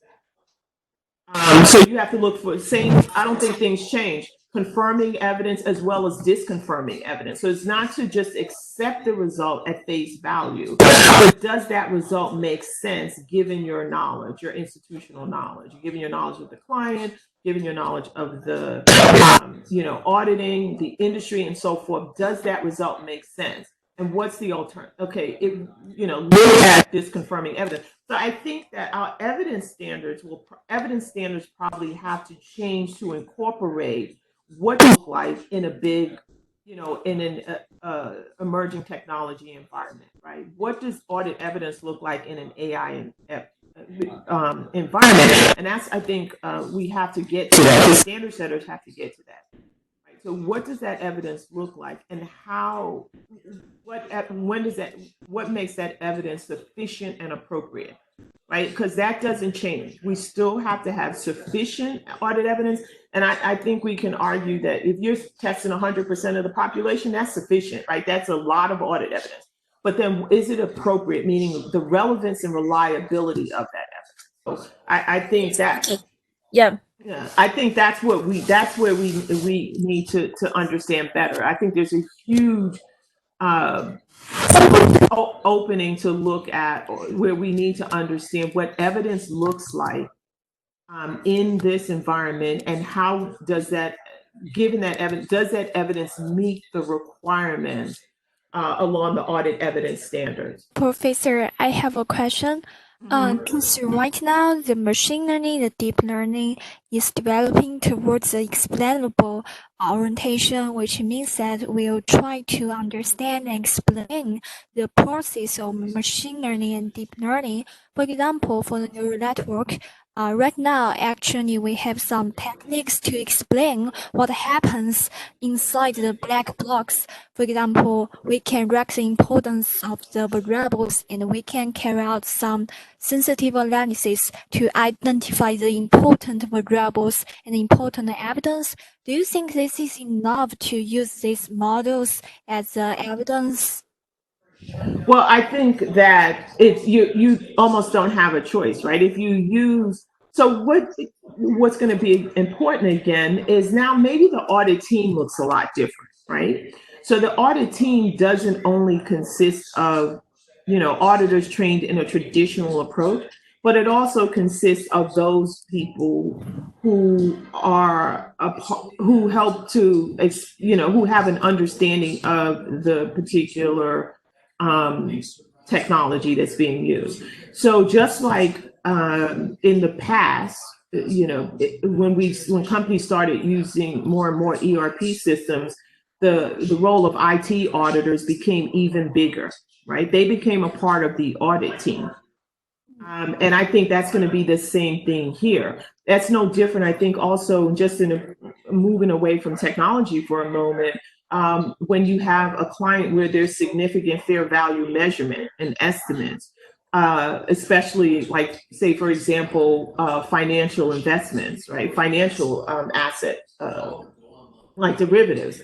So you have to look for, I don't think things change. confirming evidence as well as disconfirming evidence. So it's not to just accept the result at face value, but does that result make sense given your knowledge, your institutional knowledge, given your knowledge of the client, given your knowledge of the, auditing, the industry and so forth? Does that result make sense? And what's the alternative? Okay, look at disconfirming evidence. So I think that our evidence standards probably have to change to incorporate what it looks like in a big, in an emerging technology environment, right? What does audit evidence look like in an AI environment? And that's, I think, we have to get to that. Standard setters have to get to that. Right? So what does that evidence look like, and what makes that evidence sufficient and appropriate? Right? Because that doesn't change. We still have to have sufficient audit evidence. And I think we can argue that if you're testing 100% of the population, that's sufficient, right? That's a lot of audit evidence. But then is it appropriate, meaning the relevance and reliability of that evidence? So I think that, I think that's where we need to understand better. I think there's a huge opening to look at, where we need to understand what evidence looks like in this environment, and how does that, given that evidence, does that evidence meet the requirements along the audit evidence standards? Professor, I have a question. Because right now, the machine learning, the deep learning is developing towards the explainable orientation, which means that we'll try to understand and explain the process of machine learning and deep learning. For example, for the neural network, right now, actually, we have some techniques to explain what happens inside the black box. For example, we can rank the importance of the variables, and we can carry out some sensitive analysis to identify the important variables and important evidence. Do you think this is enough to use these models as evidence? Well, I think that you almost don't have a choice, right? If you use, so what's going to be important again is now maybe the audit team looks a lot different, right? So the audit team doesn't only consist of, auditors trained in a traditional approach, but it also consists of those people who help to, who have an understanding of the particular technology that's being used. So just like in the past, when companies started using more and more ERP systems, the role of IT auditors became even bigger, right? They became a part of the audit team. And I think that's going to be the same thing here. That's no different. I think also, just in moving away from technology for a moment, when you have a client where there's significant fair value measurement and estimates, especially like, say, for example, financial investments, right? Financial asset, like derivatives.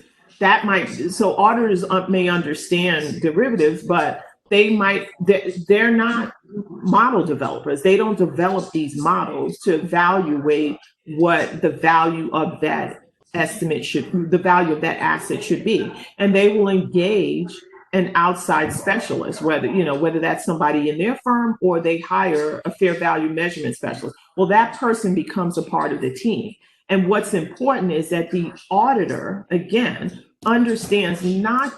So auditors may understand derivatives, but they're not model developers. They don't develop these models to evaluate what the value of that the value of that asset should be. And they will engage an outside specialist, whether that's somebody in their firm or they hire a fair value measurement specialist. Well, that person becomes a part of the team. And what's important is that the auditor, again, understands not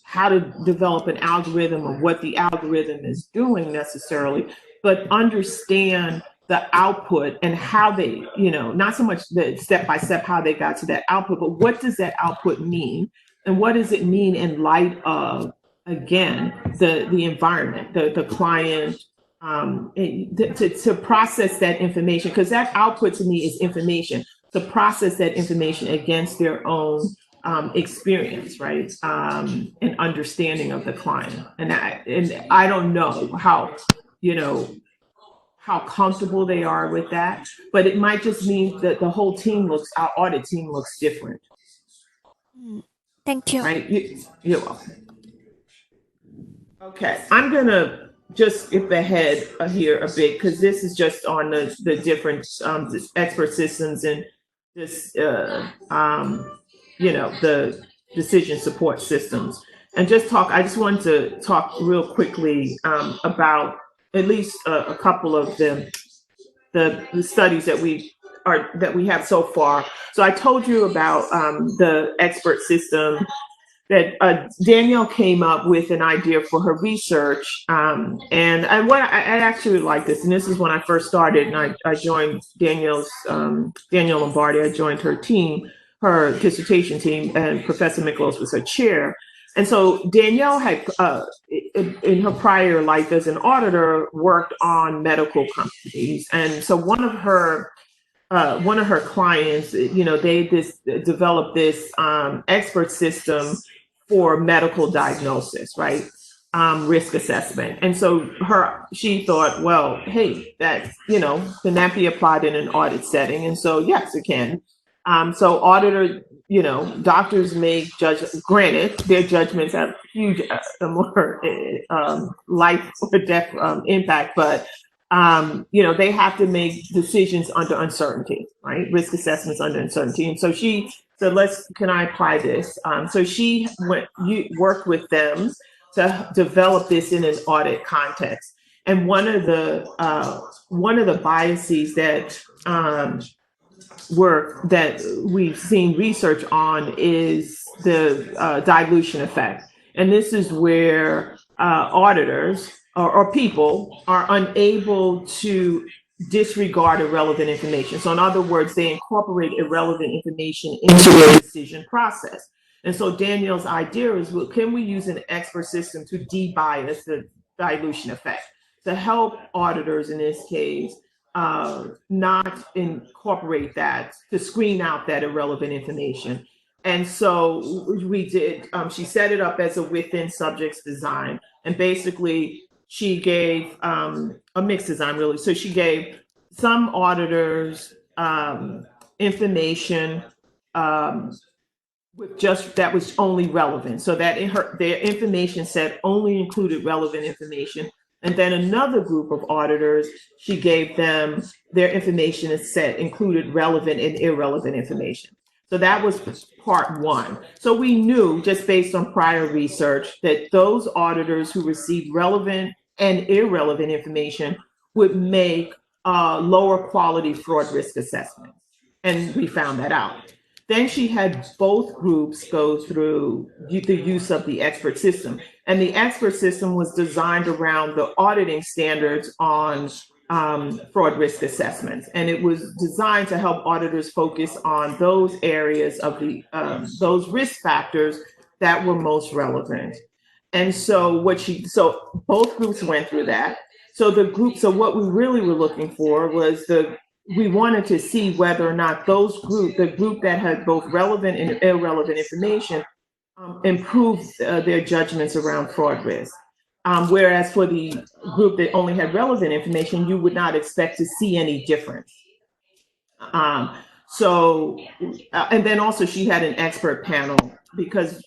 how to develop an algorithm or what the algorithm is doing necessarily, but understand the output and how they, not so much the step-by-step how they got to that output, but what does that output mean? And what does it mean in light of, again, the environment, the client, to process that information, because that output to me is information, to process that information against their own experience, right? And understanding of the client. And I don't know how comfortable they are with that, but it might just mean that the whole team our audit team looks different. Thank you. Right? You're welcome. Okay, I'm gonna just skip ahead here a bit, because this is just on the different expert systems and this, the decision support systems. And I just wanted to talk real quickly about at least a couple of them, the studies that we have so far. So I told you about the expert system that Danielle came up with an idea for her research. And what I actually like this, and this is when I first started, and I joined Danielle Lombardi. I joined her team, her dissertation team, and Professor Miklos was her chair. And so Danielle had, in her prior life as an auditor, worked on medical companies. And so one of her clients, they developed this expert system for medical diagnosis, right? Risk assessment. And so she thought, well, hey, that, can that be applied in an audit setting? And so, yes, it can. So auditor, doctors make judgments. Granted, their judgments have huge, more life or death impact, but they have to make decisions under uncertainty, right? Risk assessments under uncertainty. And so she said, can I apply this? So she worked with them to develop this in an audit context. And one of the biases that we've seen research on is the dilution effect. And this is where auditors or people are unable to disregard irrelevant information. So in other words, they incorporate irrelevant information into the decision process. And so Danielle's idea is, well, can we use an expert system to de-bias the dilution effect, to help auditors in this case not incorporate that, to screen out that irrelevant information. And so we did, she set it up as a within subjects design. And basically she gave a mixed design, really. So she gave some auditors information with that was only relevant. So that their information set only included relevant information. And then another group of auditors, she gave them their information set included relevant and irrelevant information. So that was part one. So we knew, just based on prior research, that those auditors who received relevant and irrelevant information would make lower quality fraud risk assessments. And we found that out. Then she had both groups go through the use of the expert system. And the expert system was designed around the auditing standards on fraud risk assessments. And it was designed to help auditors focus on those areas of those risk factors that were most relevant. And so both groups went through that. So what we really were looking for was we wanted to see whether or not the group that had both relevant and irrelevant information improved their judgments around fraud risk. Whereas for the group that only had relevant information, you would not expect to see any difference. And then also she had an expert panel, because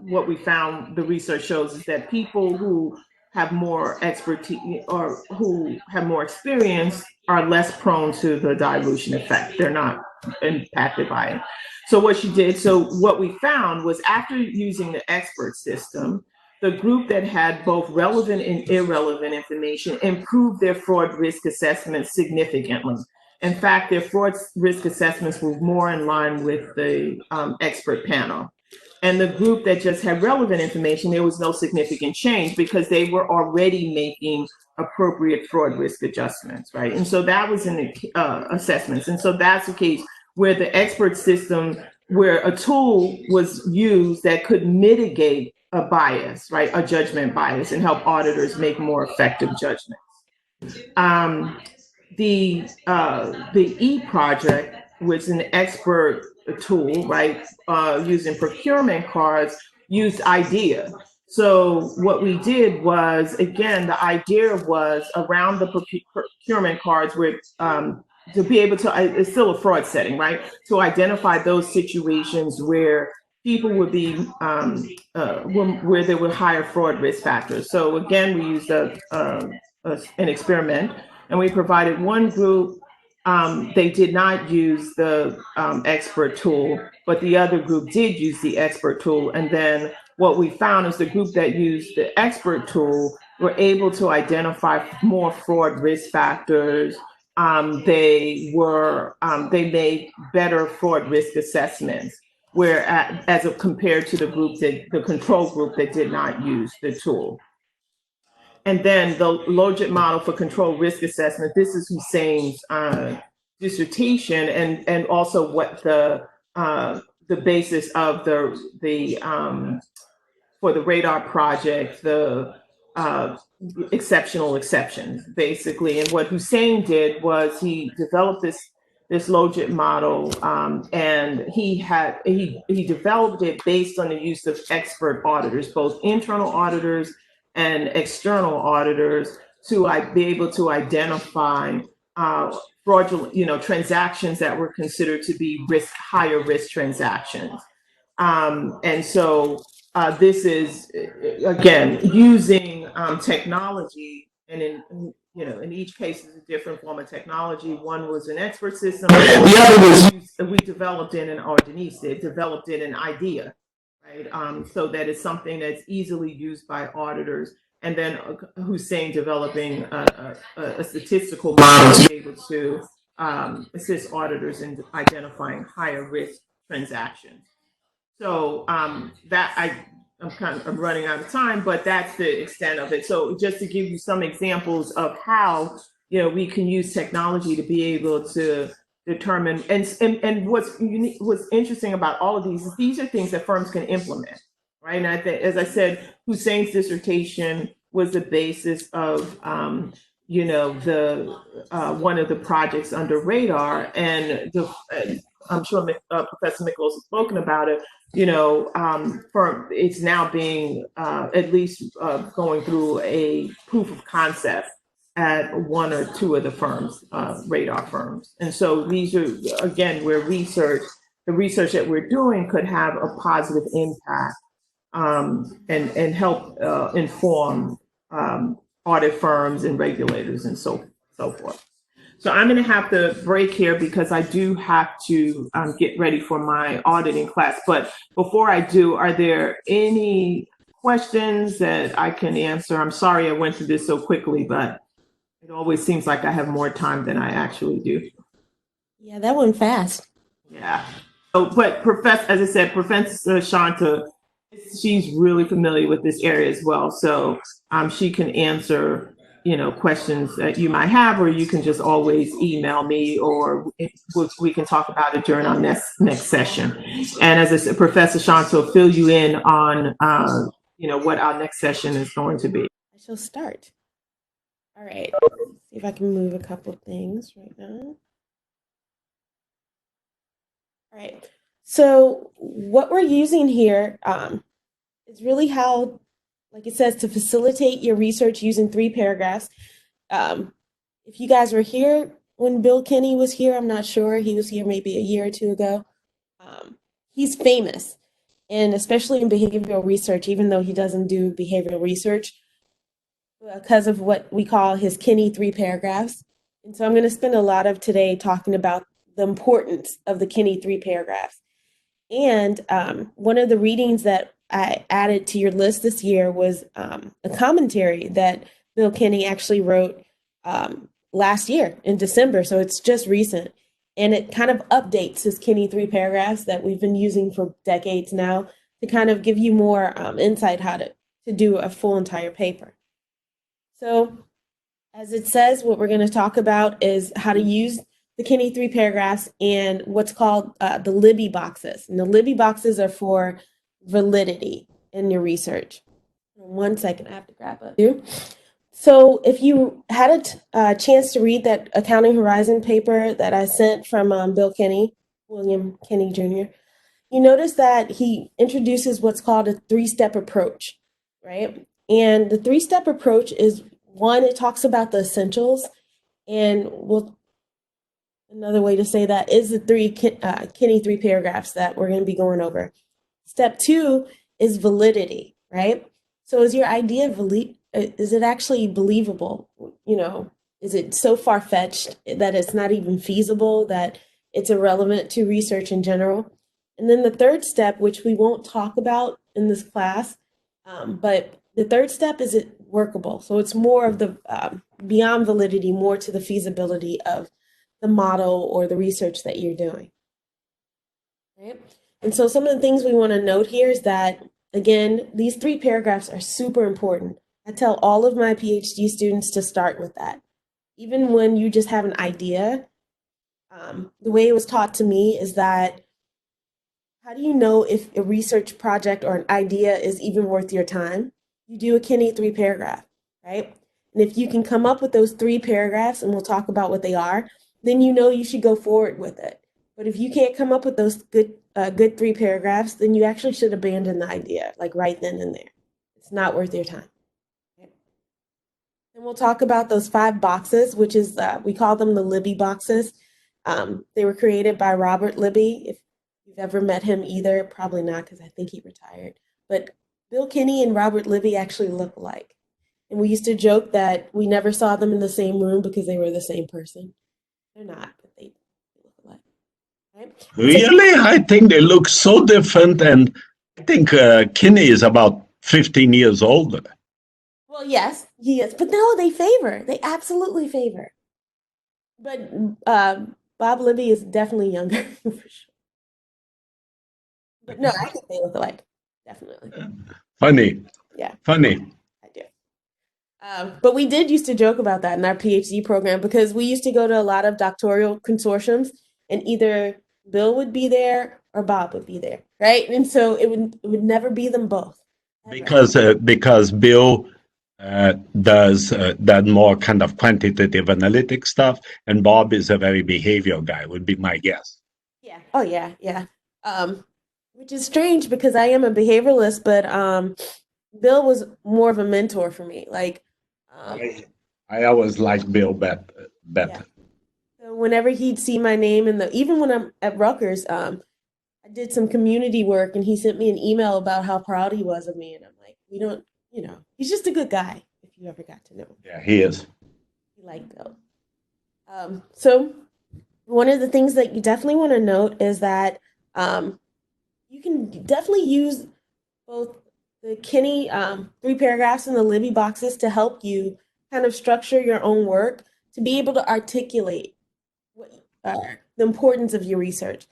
what we found, the research shows, is that people who have more expertise or who have more experience are less prone to the dilution effect. They're not impacted by it. So what we found was, after using the expert system, the group that had both relevant and irrelevant information improved their fraud risk assessments significantly. In fact, their fraud risk assessments were more in line with the expert panel. And the group that just had relevant information, there was no significant change, because they were already making appropriate fraud risk adjustments, right? And so that was in the assessments. And so that's the case where the expert system, where a tool was used that could mitigate a bias, right? A judgment bias, and help auditors make more effective judgments. The e-project was an expert tool, right? Using procurement cards, used IDEA. So what we did was, again, the idea was around the procurement cards with to be able to, it's still a fraud setting, right? To identify those situations where people would be, where there were higher fraud risk factors. So again, we used an experiment, and we provided one group they did not use the expert tool, but the other group did use the expert tool. And then what we found is the group that used the expert tool were able to identify more fraud risk factors. They made better fraud risk assessments, where as compared to the control group that did not use the tool. And then the Logit model for control risk assessment. This is Hussein's dissertation, and also what the basis of the for the radar project, the exceptional exceptions, basically. And what Hussein did was he developed this Logit model, and he developed it based on the use of expert auditors, both internal auditors and external auditors, to be able to identify fraudulent, transactions that were considered to be higher risk transactions. And so this is, again, using technology, and in each case is a different form of technology. One was an expert system. The other was we developed in, or Denise did, developed in an idea, right? So that it's something that's easily used by auditors. And then Hussein developing a statistical model to be able to assist auditors in identifying higher risk transactions. So I'm running out of time, but that's the extent of it. So just to give you some examples of how we can use technology to be able to determine, and what's interesting about all of these are things that firms can implement, right? And I think, as I said, Hussein's dissertation was the basis of one of the projects under Radar, and I'm sure Professor Miklos has spoken about it. It's now being at least going through a proof of concept at one or two of the firms, Radar firms. And so these are, again, where the research that we're doing could have a positive impact and help inform audit firms and regulators and so forth. So I'm going to have to break here because I do have to get ready for my auditing class. But before I do, are there any questions that I can answer? I'm sorry I went through this so quickly, but it always seems like I have more time than I actually do. Yeah, that went fast. Yeah. So, but as I said, Professor Chanta, she's really familiar with this area as well. So she can answer questions that you might have, or you can just always email me, or we can talk about it during our next session. And as I said, Professor Chanta will fill you in on what our next session is going to be. I shall start. All right. See if I can move a couple of things right now. All right. So what we're using here is really how, like it says, to facilitate your research using 3 paragraphs. If you guys were here when Bill Kinney was here, I'm not sure. He was here maybe a year or two ago. He's famous, and especially in behavioral research, even though he doesn't do behavioral research, because of what we call his Kinney 3 paragraphs. And so I'm going to spend a lot of today talking about the importance of the Kinney 3 paragraphs. And one of the readings that I added to your list this year was a commentary that Bill Kinney actually wrote last year in December. So it's just recent. And it kind of updates his Kinney 3 paragraphs that we've been using for decades now to kind of give you more insight how to do a full entire paper. So as it says, what we're going to talk about is how to use the Kinney 3 paragraphs and what's called the Libby boxes. And the Libby boxes are for validity in your research. 1 second, I have to grab up here. So if you had a chance to read that Accounting Horizon paper that I sent from William Kinney Jr., you notice that he introduces what's called a 3-step approach, right? And the 3-step approach is, one, it talks about the essentials, and another way to say that is the Kinney 3 paragraphs that we're going to be going over. Step 2 is validity, right? So is your idea is it actually believable? is it so far-fetched that it's not even feasible, that it's irrelevant to research in general? And then the third step, which we won't talk about in this class, but the third step is it workable? So it's more of the beyond validity, more to the feasibility of the model or the research that you're doing. Right? And so some of the things we want to note here is that, again, these 3 paragraphs are super important. I tell all of my PhD students to start with that. Even when you just have an idea, the way it was taught to me is that, how do you know if a research project or an idea is even worth your time? You do a Kinney 3 paragraph, right? And if you can come up with those 3 paragraphs, and we'll talk about what they are, then you know you should go forward with it. But if you can't come up with those good 3 paragraphs, then you actually should abandon the idea, like right then and there. It's not worth your time. Okay? And we'll talk about those 5 boxes, which is, we call them the Libby boxes. They were created by Robert Libby. If you've ever met him either, probably not, because I think he retired. But Bill Kinney and Robert Libby actually look alike. And we used to joke that we never saw them in the same room because they were the same person. They're not, but they look alike. Right? Really? I think they look so different, and I think Kinney is about 15 years older. Well, yes, he is. But no, they absolutely favor. But Bob Libby is definitely younger, for sure. But no, I think they look alike, definitely. Funny. Yeah. Funny. I do. But we did used to joke about that in our PhD program, because we used to go to a lot of doctoral consortiums, and either Bill would be there or Bob would be there, right? And so it would never be them both. Ever. Because Bill does that more kind of quantitative analytic stuff, and Bob is a very behavioral guy, would be my guess. Yeah. Oh, yeah, yeah. Which is strange because I am a behavioralist, but Bill was more of a mentor for me. Like, I always liked Bill better. Yeah. So whenever he'd see my name even when I'm at Rutgers, I did some community work, and he sent me an email about how proud he was of me, and I'm like, he's just a good guy. If you ever got to know him. Yeah, he is. He liked Bill. So one of the things that you definitely want to note is that you can definitely use both the Kinney 3 paragraphs and the Libby boxes to help you kind of structure your own work, to be able to articulate the importance of your research,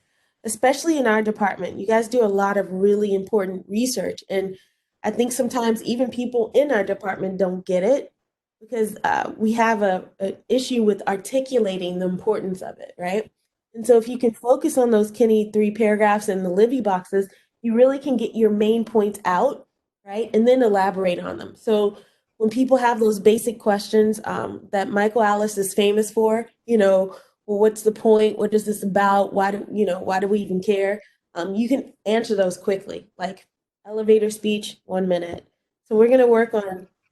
especially in our department. You guys do a lot of really important research, and I think sometimes even people in our department don't get it, because we have an issue with articulating the importance of it, right? And so if you can focus on those Kinney 3 paragraphs and the Libby boxes, you really can get your main points out, right? And then elaborate on them. So when people have those basic questions that Michael Alice is famous for, well, what's the point? What is this about? Why do we even care? You can answer those quickly, like elevator speech, 1 minute. So we're going to work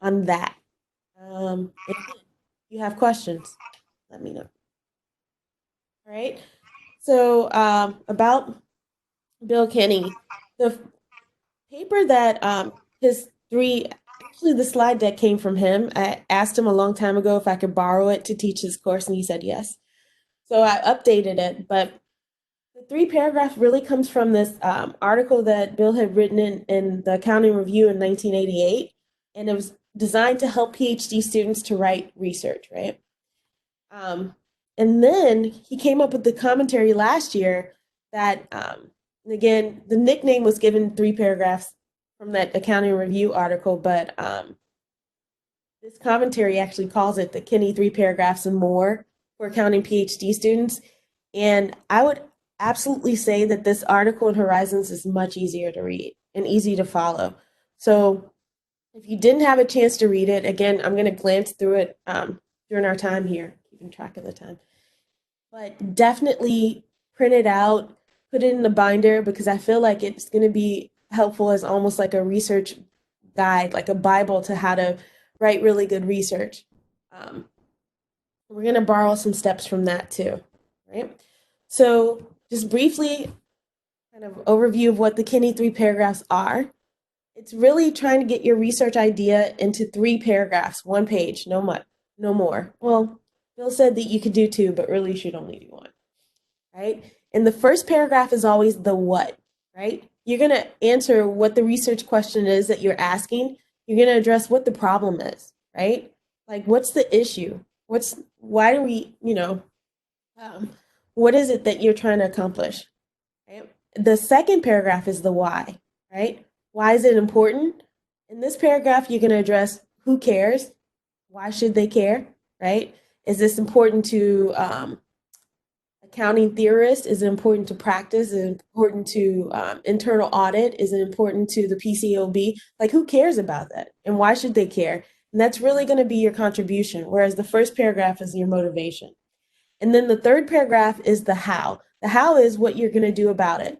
on that. If you have questions, let me know. All right. So about Bill Kinney, the paper that actually the slide deck came from him. I asked him a long time ago if I could borrow it to teach his course, and he said yes. So I updated it, but the 3 paragraphs really comes from this article that Bill had written in the Accounting Review in 1988, and it was designed to help PhD students to write research, right? And then he came up with the commentary last year that, again, the nickname was given 3 paragraphs from that Accounting Review article, but this commentary actually calls it the Kinney 3 paragraphs and more for accounting PhD students. And I would absolutely say that this article in Horizons is much easier to read and easy to follow. So if you didn't have a chance to read it, again, I'm going to glance through it during our time here, keeping track of the time. But definitely print it out, put it in the binder, because I feel like it's going to be helpful as almost like a research guide, like a Bible to how to write really good research. We're going to borrow some steps from that too, right? So just briefly, kind of overview of what the Kinney 3 paragraphs are. It's really trying to get your research idea into 3 paragraphs, 1 page, no more. Well, Bill said that you could do 2, but really you should only do 1, right? And the first paragraph is always the what, right? You're going to answer what the research question is that you're asking. You're going to address what the problem is, right? Like, what's the issue? Why do we, what is it that you're trying to accomplish? Right? The second paragraph is the why, right? Why is it important? In this paragraph, you're going to address who cares, why should they care, right? Is this important to accounting theorists? Is it important to practice? Is it important to internal audit? Is it important to the PCAOB? Like, who cares about that? And why should they care? And that's really going to be your contribution, whereas the first paragraph is your motivation. And then the third paragraph is the how. The how is what you're going to do about it.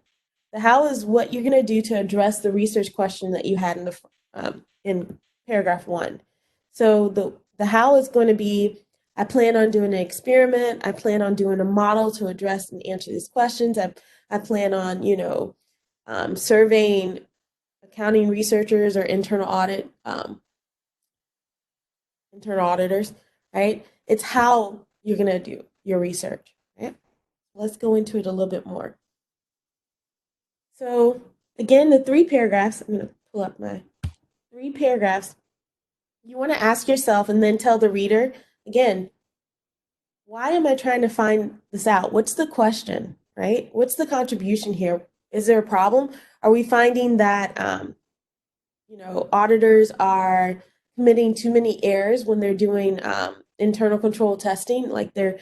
The how is what you're going to do to address the research question that you had in paragraph 1. So the how is going to be, I plan on doing an experiment. I plan on doing a model to address and answer these questions. I plan on, surveying accounting researchers or internal auditors, right? It's how you're going to do your research, right? Let's go into it a little bit more. So again, the 3 paragraphs, I'm going to pull up my 3 paragraphs. You want to ask yourself and then tell the reader, again, why am I trying to find this out? What's the question, right? What's the contribution here? Is there a problem? Are we finding that, auditors are committing too many errors when they're doing internal control testing? Like they're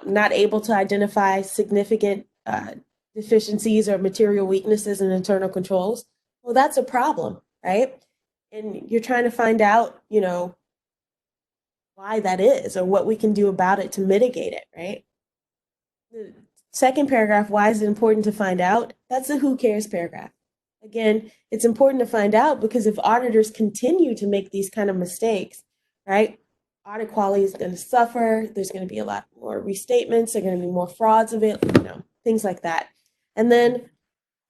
not able to identify significant deficiencies or material weaknesses in internal controls? Well, that's a problem, right? And you're trying to find out, why that is or what we can do about it to mitigate it, right? The second paragraph, why is it important to find out? That's the who cares paragraph. Again, it's important to find out because if auditors continue to make these kind of mistakes, right, audit quality is going to suffer. There's going to be a lot more restatements. There are going to be more frauds of it, things like that. And then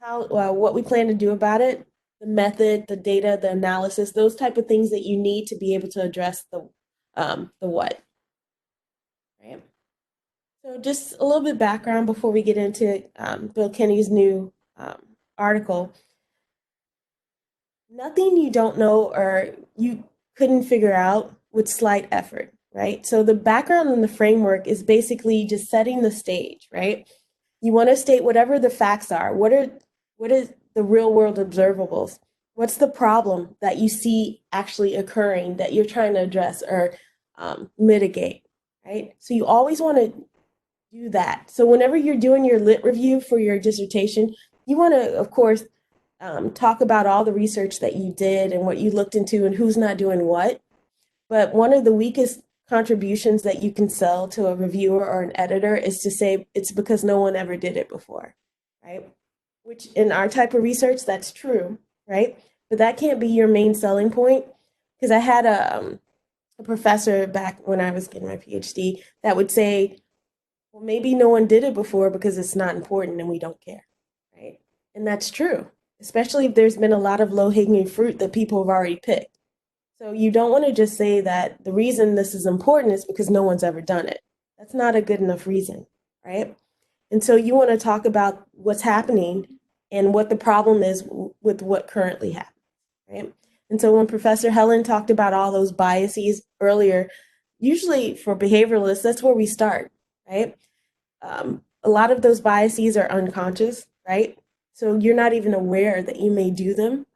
what we plan to do about it, the method, the data, the analysis, those type of things that you need to be able to address the what. Right? So just a little bit background before we get into Bill Kinney's new article. Nothing you don't know or you couldn't figure out with slight effort, right? So the background and the framework is basically just setting the stage, right? You want to state whatever the facts are. What is the real world observables? What's the problem that you see actually occurring that you're trying to address or mitigate, right? So you always want to do that. So whenever you're doing your lit review for your dissertation, you want to, of course, talk about all the research that you did and what you looked into and who's not doing what. But one of the weakest contributions that you can sell to a reviewer or an editor is to say it's because no one ever did it before, right? Which in our type of research, that's true, right? But that can't be your main selling point, because I had a professor back when I was getting my PhD that would say, well, maybe no one did it before because it's not important and we don't care, right? And that's true, especially if there's been a lot of low-hanging fruit that people have already picked. So you don't want to just say that the reason this is important is because no one's ever done it. That's not a good enough reason, right? And so you want to talk about what's happening and what the problem is with what currently happens, right? And so when Professor Helen talked about all those biases earlier, usually for behavioralists, that's where we start, right? A lot of those biases are unconscious, right? So you're not even aware that you may do them.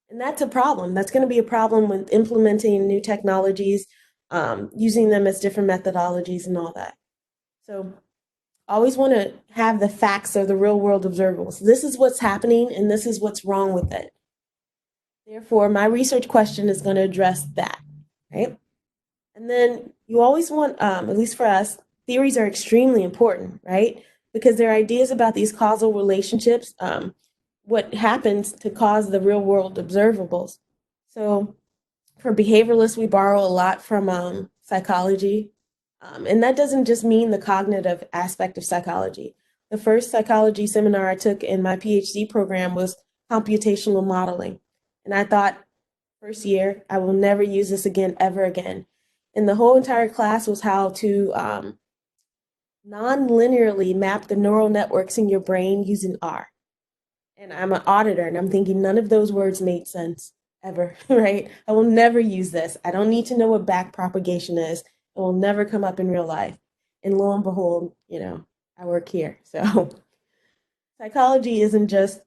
And that's a problem. That's going to be a problem with implementing new technologies, using them as different methodologies and all that. So always want to have the facts or the real world observables. This is what's happening and this is what's wrong with it. Therefore, my research question is going to address that, right? And then you always want, at least for us, theories are extremely important, right? Because they're ideas about these causal relationships, what happens to cause the real world observables. So for behavioralists, we borrow a lot from psychology. And that doesn't just mean the cognitive aspect of psychology. The first psychology seminar I took in my PhD program was computational modeling. And I thought, first year, I will never use this again, ever again. And the whole entire class was how to non-linearly map the neural networks in your brain using R. And I'm an auditor, and I'm thinking none of those words made sense ever, right? I will never use this. I don't need to know what back propagation is. It will never come up in real life. And lo and behold, I work here. So psychology isn't just,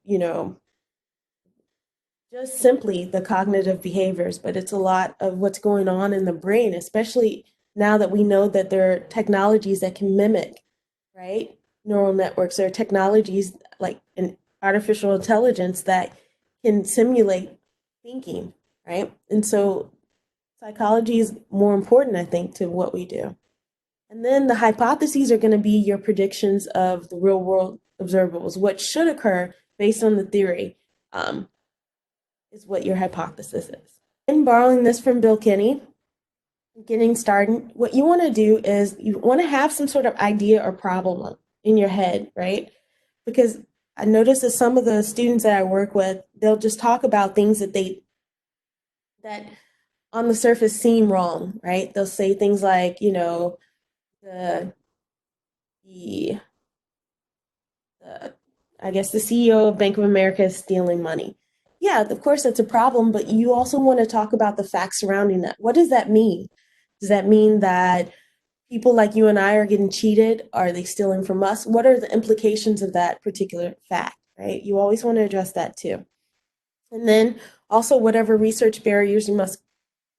just simply the cognitive behaviors, but it's a lot of what's going on in the brain, especially now that we know that there are technologies that can mimic, right? Neural networks. There are technologies like an artificial intelligence that can simulate thinking, right? And so psychology is more important, I think, to what we do. And then the hypotheses are going to be your predictions of the real world observables, what should occur based on the theory. Is what your hypothesis is. And borrowing this from Bill Kinney, getting started, what you want to do is you want to have some sort of idea or problem in your head, right? Because I notice that some of the students that I work with, they'll just talk about things that on the surface seem wrong, right? They'll say things like, the I guess the CEO of Bank of America is stealing money. Yeah, of course that's a problem, but you also want to talk about the facts surrounding that. What does that mean? Does that mean that people like you and I are getting cheated? Are they stealing from us? What are the implications of that particular fact, right? You always want to address that too. And then also whatever research barriers you must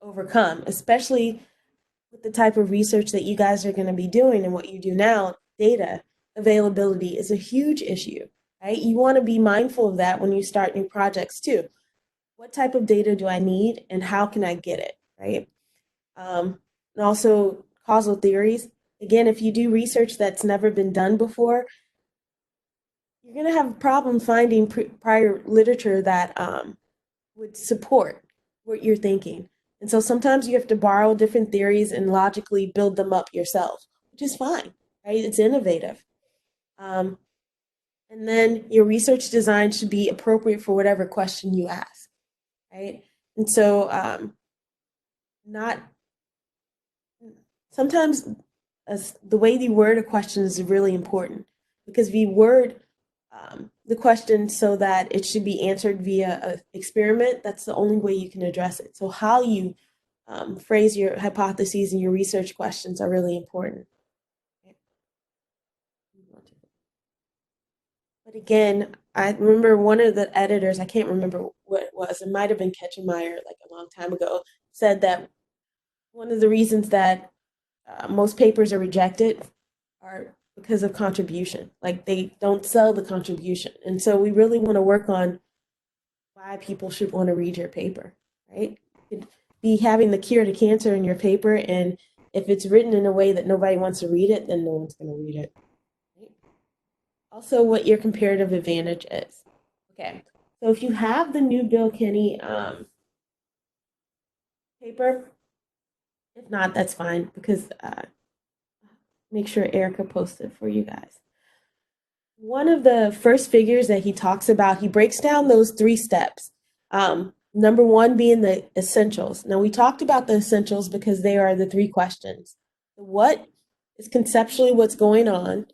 overcome, especially with the type of research that you guys are going to be doing and what you do now, data availability is a huge issue, right? You want to be mindful of that when you start new projects too. What type of data do I need and how can I get it, right? And also causal theories. Again, if you do research that's never been done before, you're going to have a problem finding prior literature that would support what you're thinking. And so sometimes you have to borrow different theories and logically build them up yourself, which is fine, right? It's innovative. And then your research design should be appropriate for whatever question you ask, right? And so sometimes the way you word a question is really important, because if you word the question so that it should be answered via an experiment, that's the only way you can address it. So how you phrase your hypotheses and your research questions are really important. But again, I remember one of the editors, I can't remember what it was, it might have been Ketchemeyer like a long time ago, said that one of the reasons that most papers are rejected are because of contribution. Like they don't sell the contribution. And so we really want to work on why people should want to read your paper, right? You could be having the cure to cancer in your paper, and if it's written in a way that nobody wants to read it, then no one's going to read it. Right? Also, what your comparative advantage is. Okay, so if you have the new Bill Kinney paper, if not, that's fine, because make sure Erica posts it for you guys. One of the first figures that he talks about, he breaks down those 3 steps. Number 1 being the essentials. Now, we talked about the essentials because they are the 3 questions. The what is conceptually what's going on.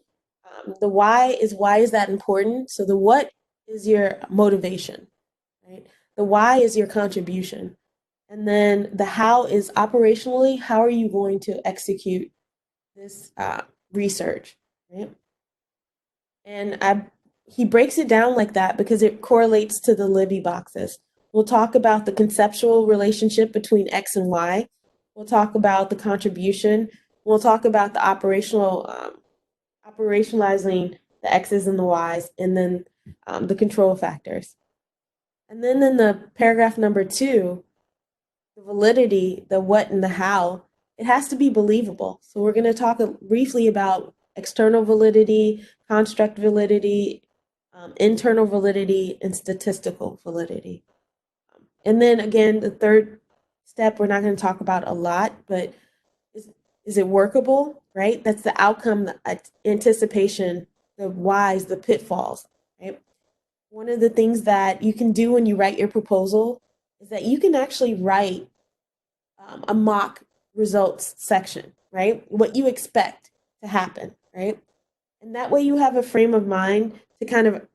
The why is that important? So the what is your motivation, right? The why is your contribution. And then the how is operationally, how are you going to execute this research, right? And he breaks it down like that because it correlates to the Libby boxes. We'll talk about the conceptual relationship between X and Y. We'll talk about the contribution. We'll talk about the operationalizing the X's and the Y's, and then the control factors. And then in the paragraph number 2, the validity, the what and the how, it has to be believable. So we're going to talk briefly about external validity, construct validity, internal validity, and statistical validity. And then again, the 3rd step we're not going to talk about a lot, but is it workable, right? That's the outcome, the anticipation, the whys, the pitfalls, right? One of the things that you can do when you write your proposal is that you can actually write a mock results section, right? What you expect to happen, right? And that way you have a frame of mind to kind of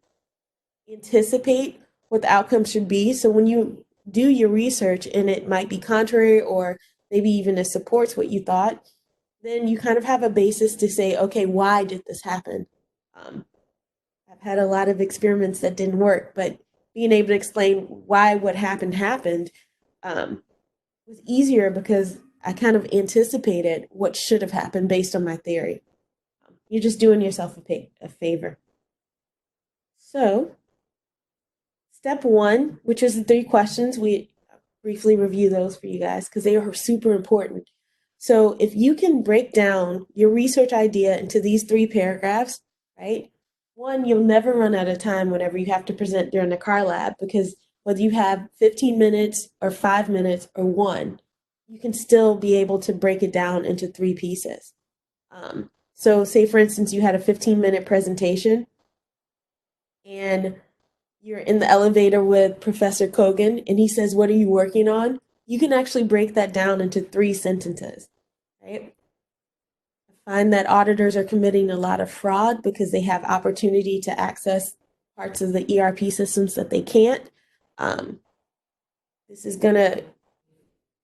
anticipate what the outcome should be. So when you do your research and it might be contrary or maybe even it supports what you thought, then you kind of have a basis to say, okay, why did this happen? I've had a lot of experiments that didn't work, but being able to explain why what happened was easier because I kind of anticipated what should have happened based on my theory. You're just doing yourself a favor. So, step one, which is the 3 questions, we briefly review those for you guys because they are super important. So, if you can break down your research idea into these 3 paragraphs, right? One, you'll never run out of time whenever you have to present during the car lab because whether you have 15 minutes or 5 minutes or 1, you can still be able to break it down into 3 pieces. So say, for instance, you had a 15-minute presentation and you're in the elevator with Professor Kogan and he says, what are you working on? You can actually break that down into 3 sentences, right? I find that auditors are committing a lot of fraud because they have opportunity to access parts of the ERP systems that they can't. This is going to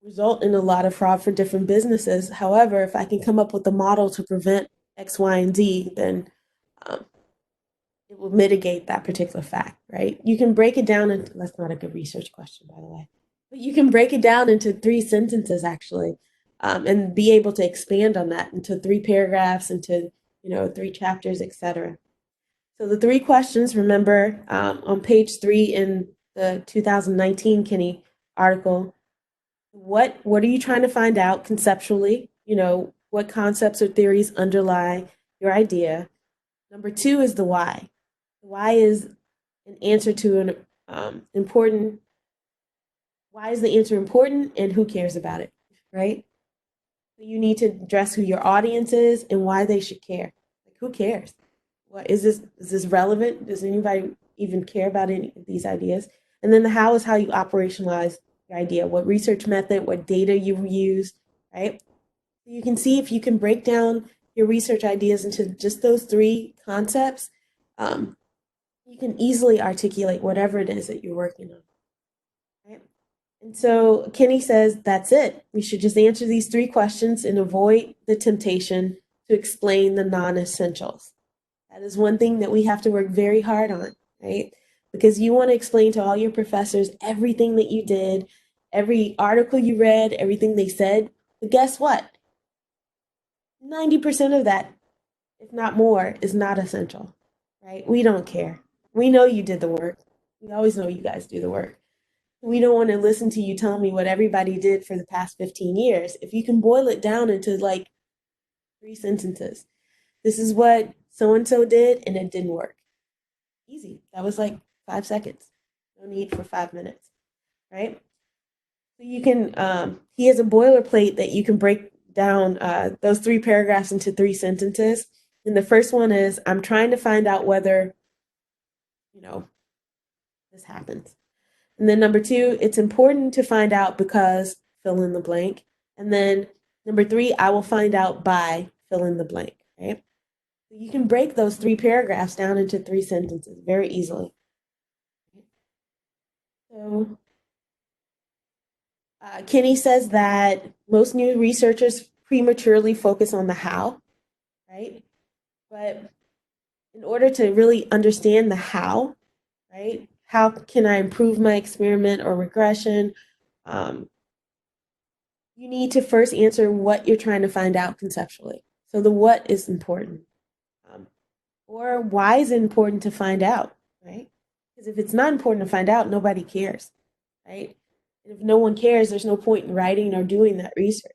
result in a lot of fraud for different businesses. However, if I can come up with a model to prevent X, Y, and Z, then it will mitigate that particular fact, right? You can break it down into, that's not a good research question, by the way, but you can break it down into 3 sentences actually, and be able to expand on that into 3 paragraphs, into 3 chapters, etc. So the 3 questions, remember, on page 3 in the 2019 Kinney article, what are you trying to find out conceptually? What concepts or theories underlie your idea? Number 2 is the why. The why is an answer to an important. Why is the answer important, and who cares about it, right? So you need to address who your audience is and why they should care. Like, who cares? What is this? Is this relevant? Does anybody even care about any of these ideas? And then the how is how you operationalize your idea. What research method? What data you use, right? So you can see if you can break down your research ideas into just those 3 concepts. You can easily articulate whatever it is that you're working on. Right? And so Kinney says that's it. We should just answer these 3 questions and avoid the temptation to explain the non-essentials. That is one thing that we have to work very hard on, right? Because you want to explain to all your professors everything that you did, every article you read, everything they said. But guess what? 90% of that, if not more, is not essential, right? We don't care. We know you did the work. We always know you guys do the work. We don't want to listen to you tell me what everybody did for the past 15 years. If you can boil it down into like 3 sentences, this is what so-and-so did and it didn't work. Easy. That was like 5 seconds. No need for 5 minutes, right? So you can, he has a boilerplate that you can break down those 3 paragraphs into 3 sentences. And the first one is, I'm trying to find out whether, this happens. And then number 2, it's important to find out because fill in the blank. And then number 3, I will find out by fill in the blank, right? You can break those 3 paragraphs down into 3 sentences very easily. So Kinney says that most new researchers prematurely focus on the how, right? But in order to really understand the how, right? How can I improve my experiment or regression? You need to first answer what you're trying to find out conceptually. So the what is important. Or why is it important to find out, right? Because if it's not important to find out, nobody cares, right? And if no one cares, there's no point in writing or doing that research.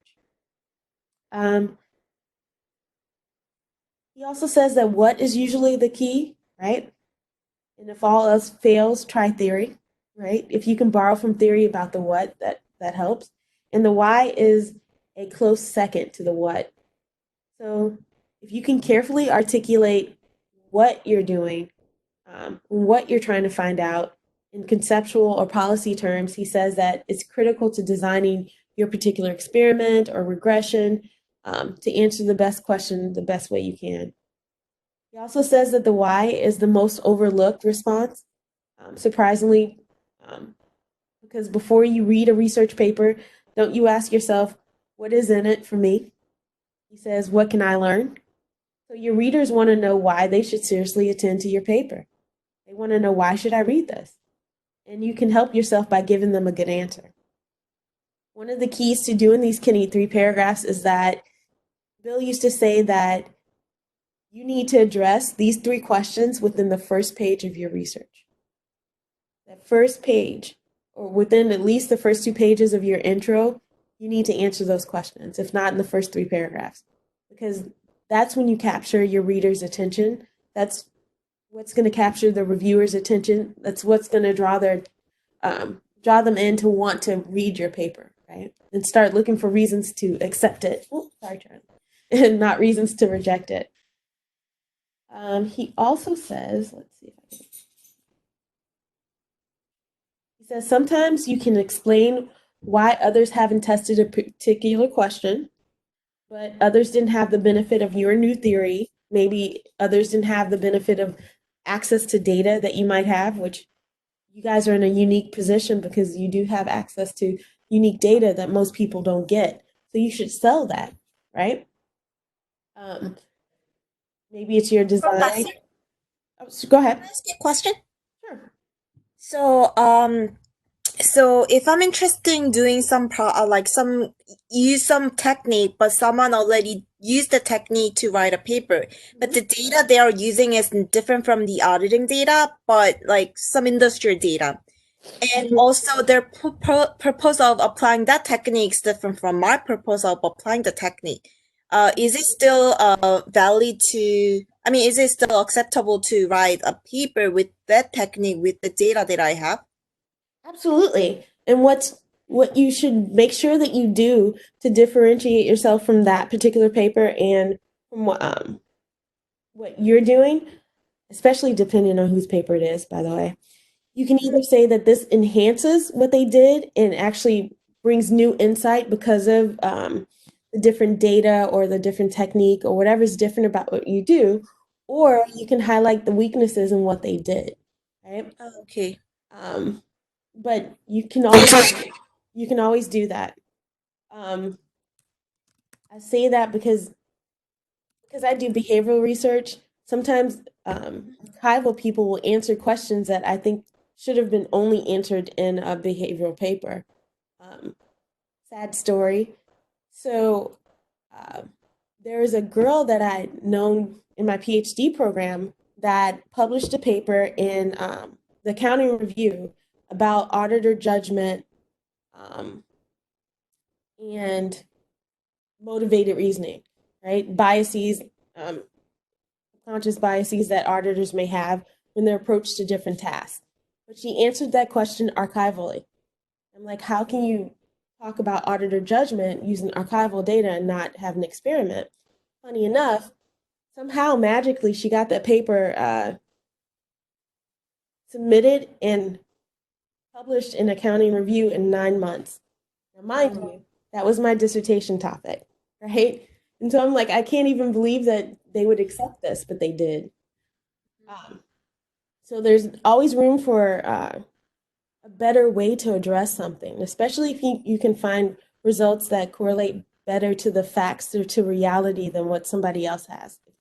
He also says that what is usually the key, right? And if all else fails, try theory, right? If you can borrow from theory about the what, that helps. And the why is a close second to the what. So if you can carefully articulate what you're doing, what you're trying to find out in conceptual or policy terms, he says that it's critical to designing your particular experiment or regression, to answer the best question the best way you can. He also says that the why is the most overlooked response, surprisingly, because before you read a research paper, don't you ask yourself, what is in it for me? He says, what can I learn? So your readers want to know why they should seriously attend to your paper. They want to know, why should I read this? And you can help yourself by giving them a good answer. One of the keys to doing these Kinney 3 paragraphs is that Bill used to say that you need to address these 3 questions within the first page of your research. That first page, or within at least the first 2 pages of your intro, you need to answer those questions, if not in the first 3 paragraphs, because that's when you capture your reader's attention. That's what's going to capture the reviewer's attention. That's what's going to draw them in to want to read your paper, right? And start looking for reasons to accept it. Oh, sorry, Charlie. And not reasons to reject it. He also says, let's see if I can. He says, sometimes you can explain why others haven't tested a particular question, but others didn't have the benefit of your new theory. Maybe others didn't have the benefit of access to data that you might have, which you guys are in a unique position because you do have access to unique data that most people don't get. So you should sell that, right? Maybe it's your design. Professor, Go ahead. can I ask you a question? Sure. So if I'm interested in doing some use some technique, but someone already used the technique to write a paper, but the data they are using is different from the auditing data, but like some industrial data. And also their proposal of applying that technique is different from my proposal of applying the technique. Is it still is it still acceptable to write a paper with that technique with the data that I have? Absolutely. And what you should make sure that you do to differentiate yourself from that particular paper and from what you're doing, especially depending on whose paper it is, by the way, you can either say that this enhances what they did and actually brings new insight because of the different data or the different technique or whatever's different about what you do, or you can highlight the weaknesses in what they did, right? Oh, okay. But you can always do that. I say that because I do behavioral research. Sometimes archival people will answer questions that I think should have been only answered in a behavioral paper. Sad story. So there is a girl that I'd known in my PhD program that published a paper in the Accounting Review about auditor judgment and motivated reasoning, right? Biases, conscious biases that auditors may have when they're approached to different tasks. But she answered that question archivally. I'm like, how can you talk about auditor judgment using archival data and not have an experiment? Funny enough, somehow magically she got that paper submitted and published in Accounting Review in 9 months. Now, mind you, that was my dissertation topic, right? And so I'm like, I can't even believe that they would accept this, but they did. So there's always room for a better way to address something, especially if you can find results that correlate better to the facts or to reality than what somebody else has, if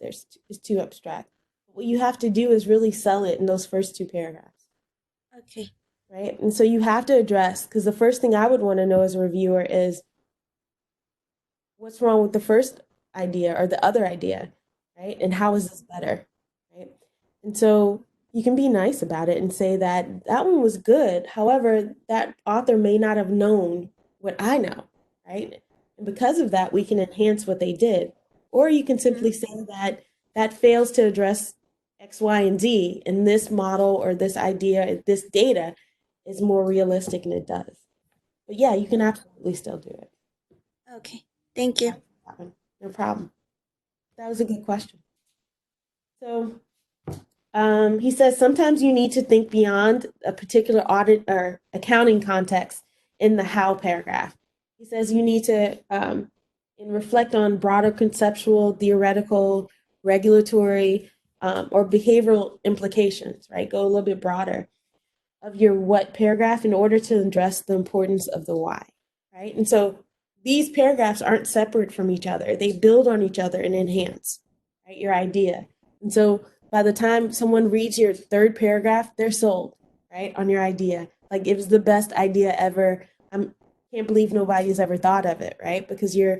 it's too abstract. What you have to do is really sell it in those first 2 paragraphs. Okay. Right? And so you have to address, because the first thing I would want to know as a reviewer is, what's wrong with the first idea or the other idea, right? And how is this better, right? And so you can be nice about it and say that that one was good. However, that author may not have known what I know, right? And because of that, we can enhance what they did. Or you can simply say that that fails to address X, Y, and Z, and this model or this idea, this data is more realistic and it does. But yeah, you can absolutely still do it. Okay. Thank you. No problem. That was a good question. So he says sometimes you need to think beyond a particular audit or accounting context in the how paragraph. he says you need to and reflect on broader conceptual, theoretical, regulatory, or behavioral implications, right? Go a little bit broader of your what paragraph in order to address the importance of the why, right? And so these paragraphs aren't separate from each other. They build on each other and enhance, right, your idea. And so by the time someone reads your third paragraph, they're sold, right, on your idea. Like it was the best idea ever. I can't believe nobody's ever thought of it, right? Because your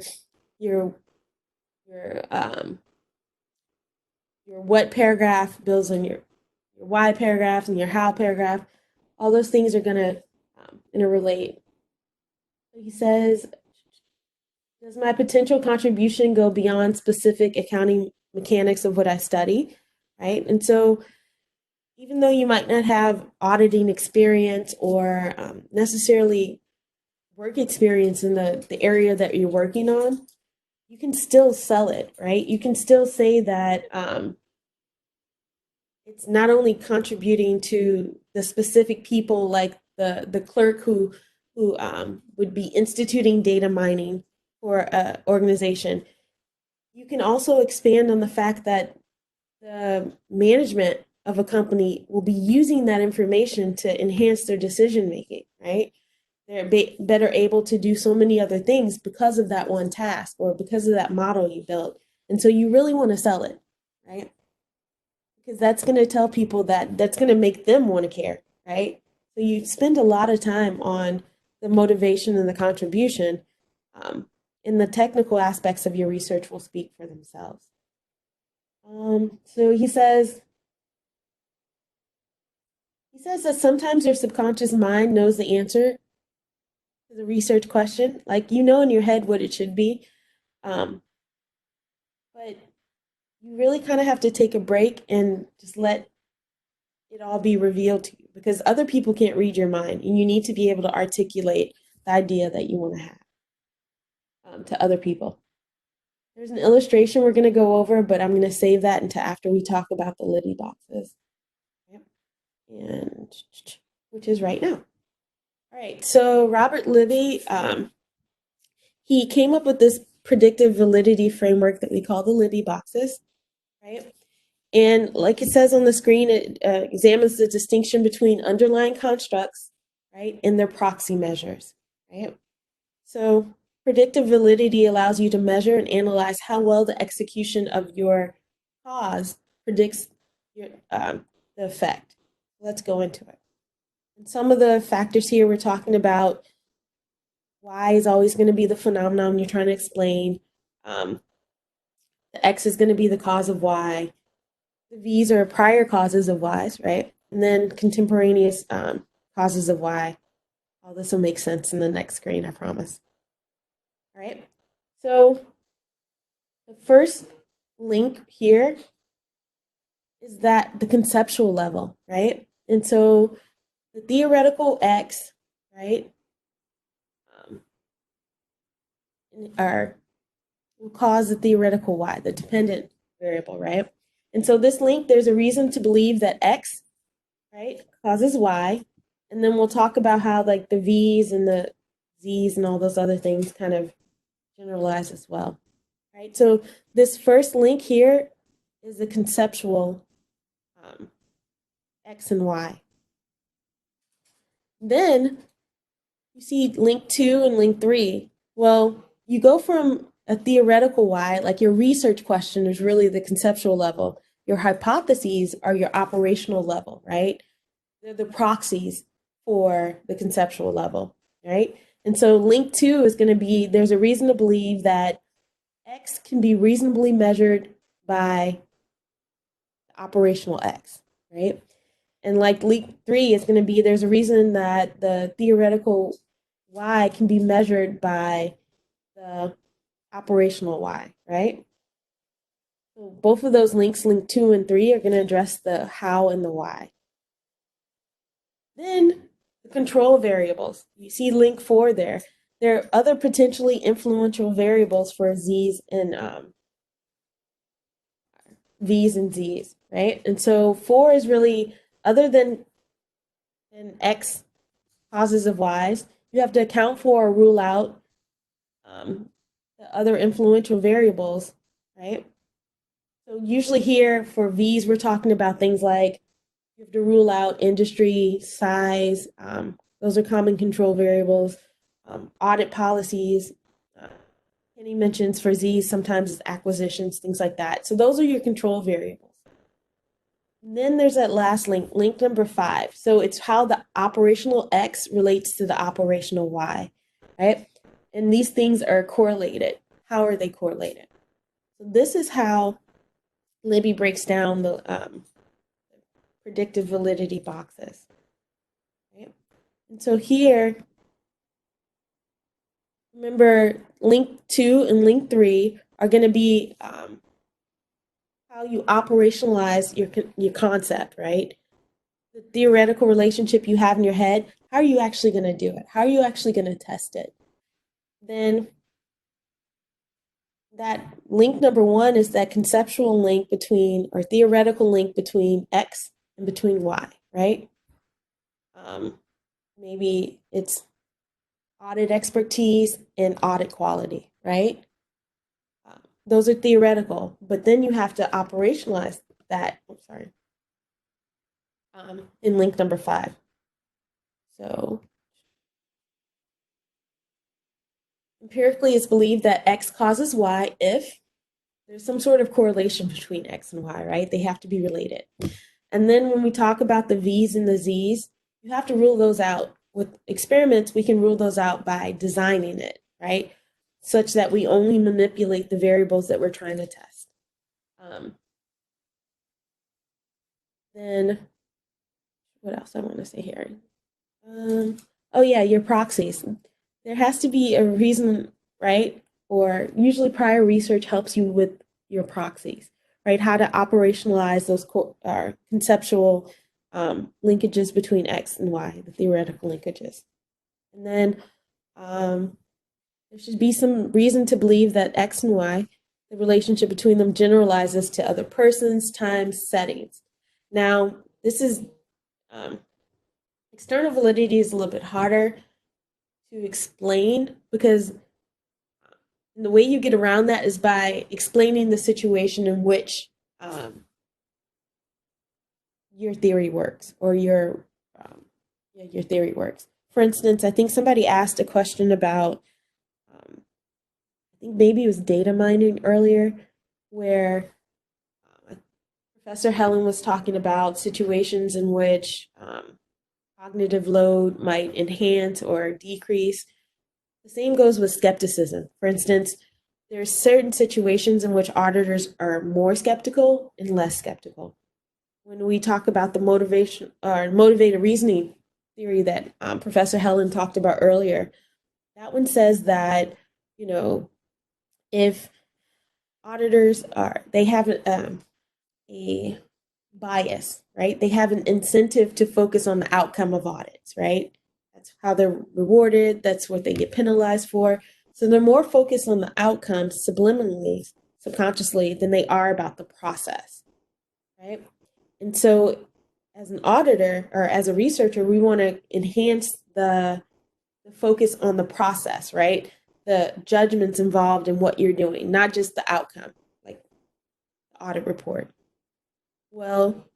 what paragraph builds on your why paragraph and your how paragraph. All those things are gonna interrelate. He says, does my potential contribution go beyond specific accounting mechanics of what I study, right? And so even though you might not have auditing experience or necessarily work experience in the area that you're working on, you can still sell it, right? You can still say that it's not only contributing to the specific people like the clerk who would be instituting data mining for an organization. You can also expand on the fact that the management of a company will be using that information to enhance their decision making, right? They're better able to do so many other things because of that one task or because of that model you built. And so you really want to sell it, right? Because that's going to tell people that's going to make them want to care, right? So you spend a lot of time on the motivation and the contribution, and the technical aspects of your research will speak for themselves. So he says that sometimes your subconscious mind knows the answer to the research question, like you know in your head what it should be, but you really kind of have to take a break and just let it all be revealed to you because other people can't read your mind and you need to be able to articulate the idea that you want to have to other people. There's an illustration we're going to go over, but I'm going to save that until after we talk about the Libby boxes. Yep. And which is right now. All right, so Robert Libby, he came up with this predictive validity framework that we call the Libby boxes, right? And like it says on the screen, it examines the distinction between underlying constructs, right, and their proxy measures, right? So predictive validity allows you to measure and analyze how well the execution of your cause predicts your, the effect. Let's go into it. And some of the factors here we're talking about, Y is always going to be the phenomenon you're trying to explain. The X is going to be the cause of Y. The V's are prior causes of Y's, right? And then contemporaneous causes of Y. All this will make sense in the next screen, I promise. All right. So the first link here is that the conceptual level, right? And so the theoretical X, right, will cause the theoretical Y, the dependent variable, right? And so this link, there's a reason to believe that X, right, causes Y. And then we'll talk about how like the V's and the Z's and all those other things kind of generalize as well, right? So this first link here is the conceptual X and Y. Then you see link 2 and link 3. Well, you go from a theoretical Y, like your research question is really the conceptual level. Your hypotheses are your operational level, right? They're the proxies for the conceptual level, right? And so link 2 is going to be, there's a reason to believe that X can be reasonably measured by operational X, right? And like link 3 is going to be, there's a reason that the theoretical Y can be measured by the operational Y, right? So both of those links, link 2 and 3, are going to address the how and the why. Then the control variables. You see link 4 there. There are other potentially influential variables for Z's and V's and Z's, right? And so 4 is really, other than X causes of Y's, you have to account for or rule out the other influential variables, right? So usually here for V's, we're talking about things like you have to rule out industry, size. Those are common control variables. Audit policies. Kinney mentions for Z's sometimes it's acquisitions, things like that. So those are your control variables. And then there's that last link, link number 5. So it's how the operational X relates to the operational Y, right? And these things are correlated. How are they correlated? So this is how Libby breaks down the predictive validity boxes. Right? And so here, remember link 2 and link 3 are going to be how you operationalize your concept, right? The theoretical relationship you have in your head, how are you actually going to do it? How are you actually going to test it? Then that link number 1 is that conceptual link between, or theoretical link between X and between Y, right? Maybe it's audit expertise and audit quality, right? Those are theoretical, but then you have to operationalize that. In link number 5. So empirically, it's believed that X causes Y if there's some sort of correlation between X and Y, right? They have to be related. And then when we talk about the V's and the Z's, you have to rule those out. With experiments, we can rule those out by designing it, right? Such that we only manipulate the variables that we're trying to test. Then what else I want to say here? Oh yeah, your proxies. There has to be a reason, right? Or usually prior research helps you with your proxies, right? How to operationalize those conceptual linkages between X and Y, the theoretical linkages. And then there should be some reason to believe that X and Y, the relationship between them generalizes to other persons, times, settings. Now, this is external validity is a little bit harder to explain because the way you get around that is by explaining the situation in which your theory works, or your theory works. For instance, I think somebody asked a question about, I think maybe it was data mining earlier, where Professor Helen was talking about situations in which cognitive load might enhance or decrease. The same goes with skepticism. For instance, there are certain situations in which auditors are more skeptical and less skeptical. When we talk about the motivated reasoning theory that Professor Helen talked about earlier, that one says that, if auditors they have a bias, right? They have an incentive to focus on the outcome of audits, right? That's how they're rewarded. That's what they get penalized for. So they're more focused on the outcomes subliminally, subconsciously, than they are about the process, right? And so as an auditor or as a researcher, we want to enhance the focus on the process, right? The judgments involved in what you're doing, not just the outcome, like the audit report. Well,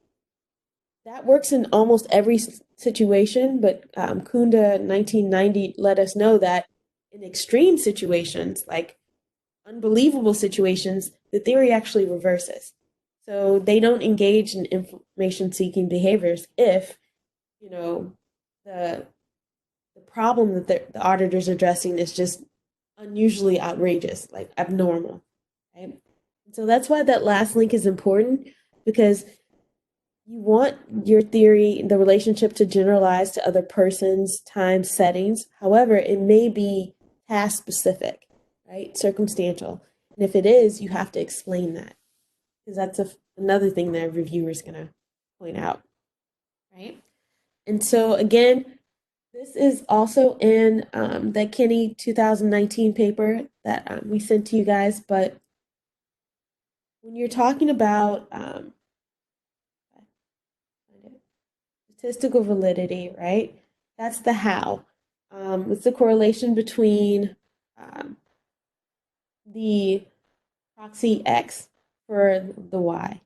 that works in almost every situation, but Kunda 1990 let us know that in extreme situations, like unbelievable situations, the theory actually reverses. So they don't engage in information-seeking behaviors if, the problem that the auditor's addressing is just unusually outrageous, like abnormal, right? So that's why that last link is important, because you want your theory, the relationship, to generalize to other persons, times, settings. However, it may be task specific, right? Circumstantial. And if it is, you have to explain that, because that's another thing that a reviewer is going to point out, right? And so again, this is also in that Kinney 2019 paper that we sent to you guys. But when you're talking about statistical validity, right? That's the how. It's the correlation between the proxy X for the Y.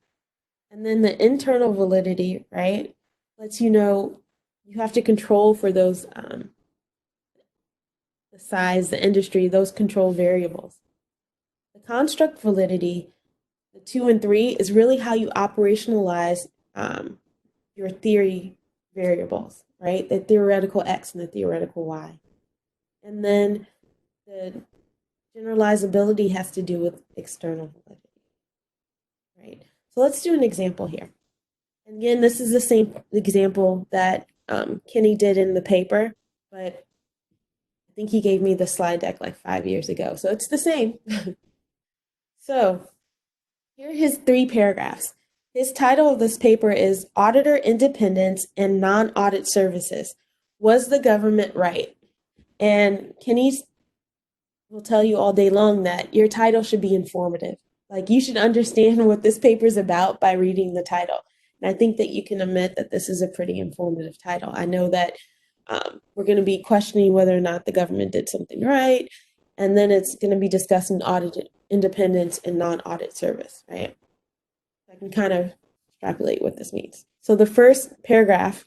And then the internal validity, right, lets you know you have to control for those, the size, the industry, those control variables. The construct validity, the 2 and 3, is really how you operationalize your theory variables, right? The theoretical X and the theoretical Y. And then the generalizability has to do with external validity, right? So let's do an example here. And again, this is the same example that Kinney did in the paper, but I think he gave me the slide deck like 5 years ago. So it's the same. So here are his 3 paragraphs. His title of this paper is Auditor Independence and Non-Audit Services. Was the government right? And Kinney will tell you all day long that your title should be informative. Like, you should understand what this paper is about by reading the title. And I think that you can admit that this is a pretty informative title. I know that we're going to be questioning whether or not the government did something right. And then it's going to be discussing audit independence and non-audit service, right? I can kind of extrapolate what this means. So the first paragraph,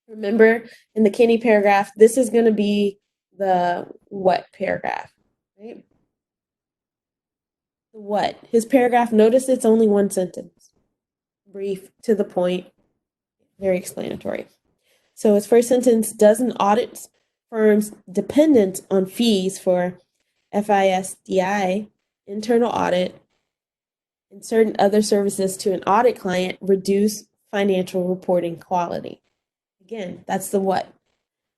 remember in the Kinney paragraph, this is going to be the what paragraph, right? The what. His paragraph, notice it's only one sentence. Brief, to the point, very explanatory. So his first sentence, does an audit firm's dependence on fees for FISDI, internal audit, and certain other services to an audit client reduce financial reporting quality? Again, that's the what.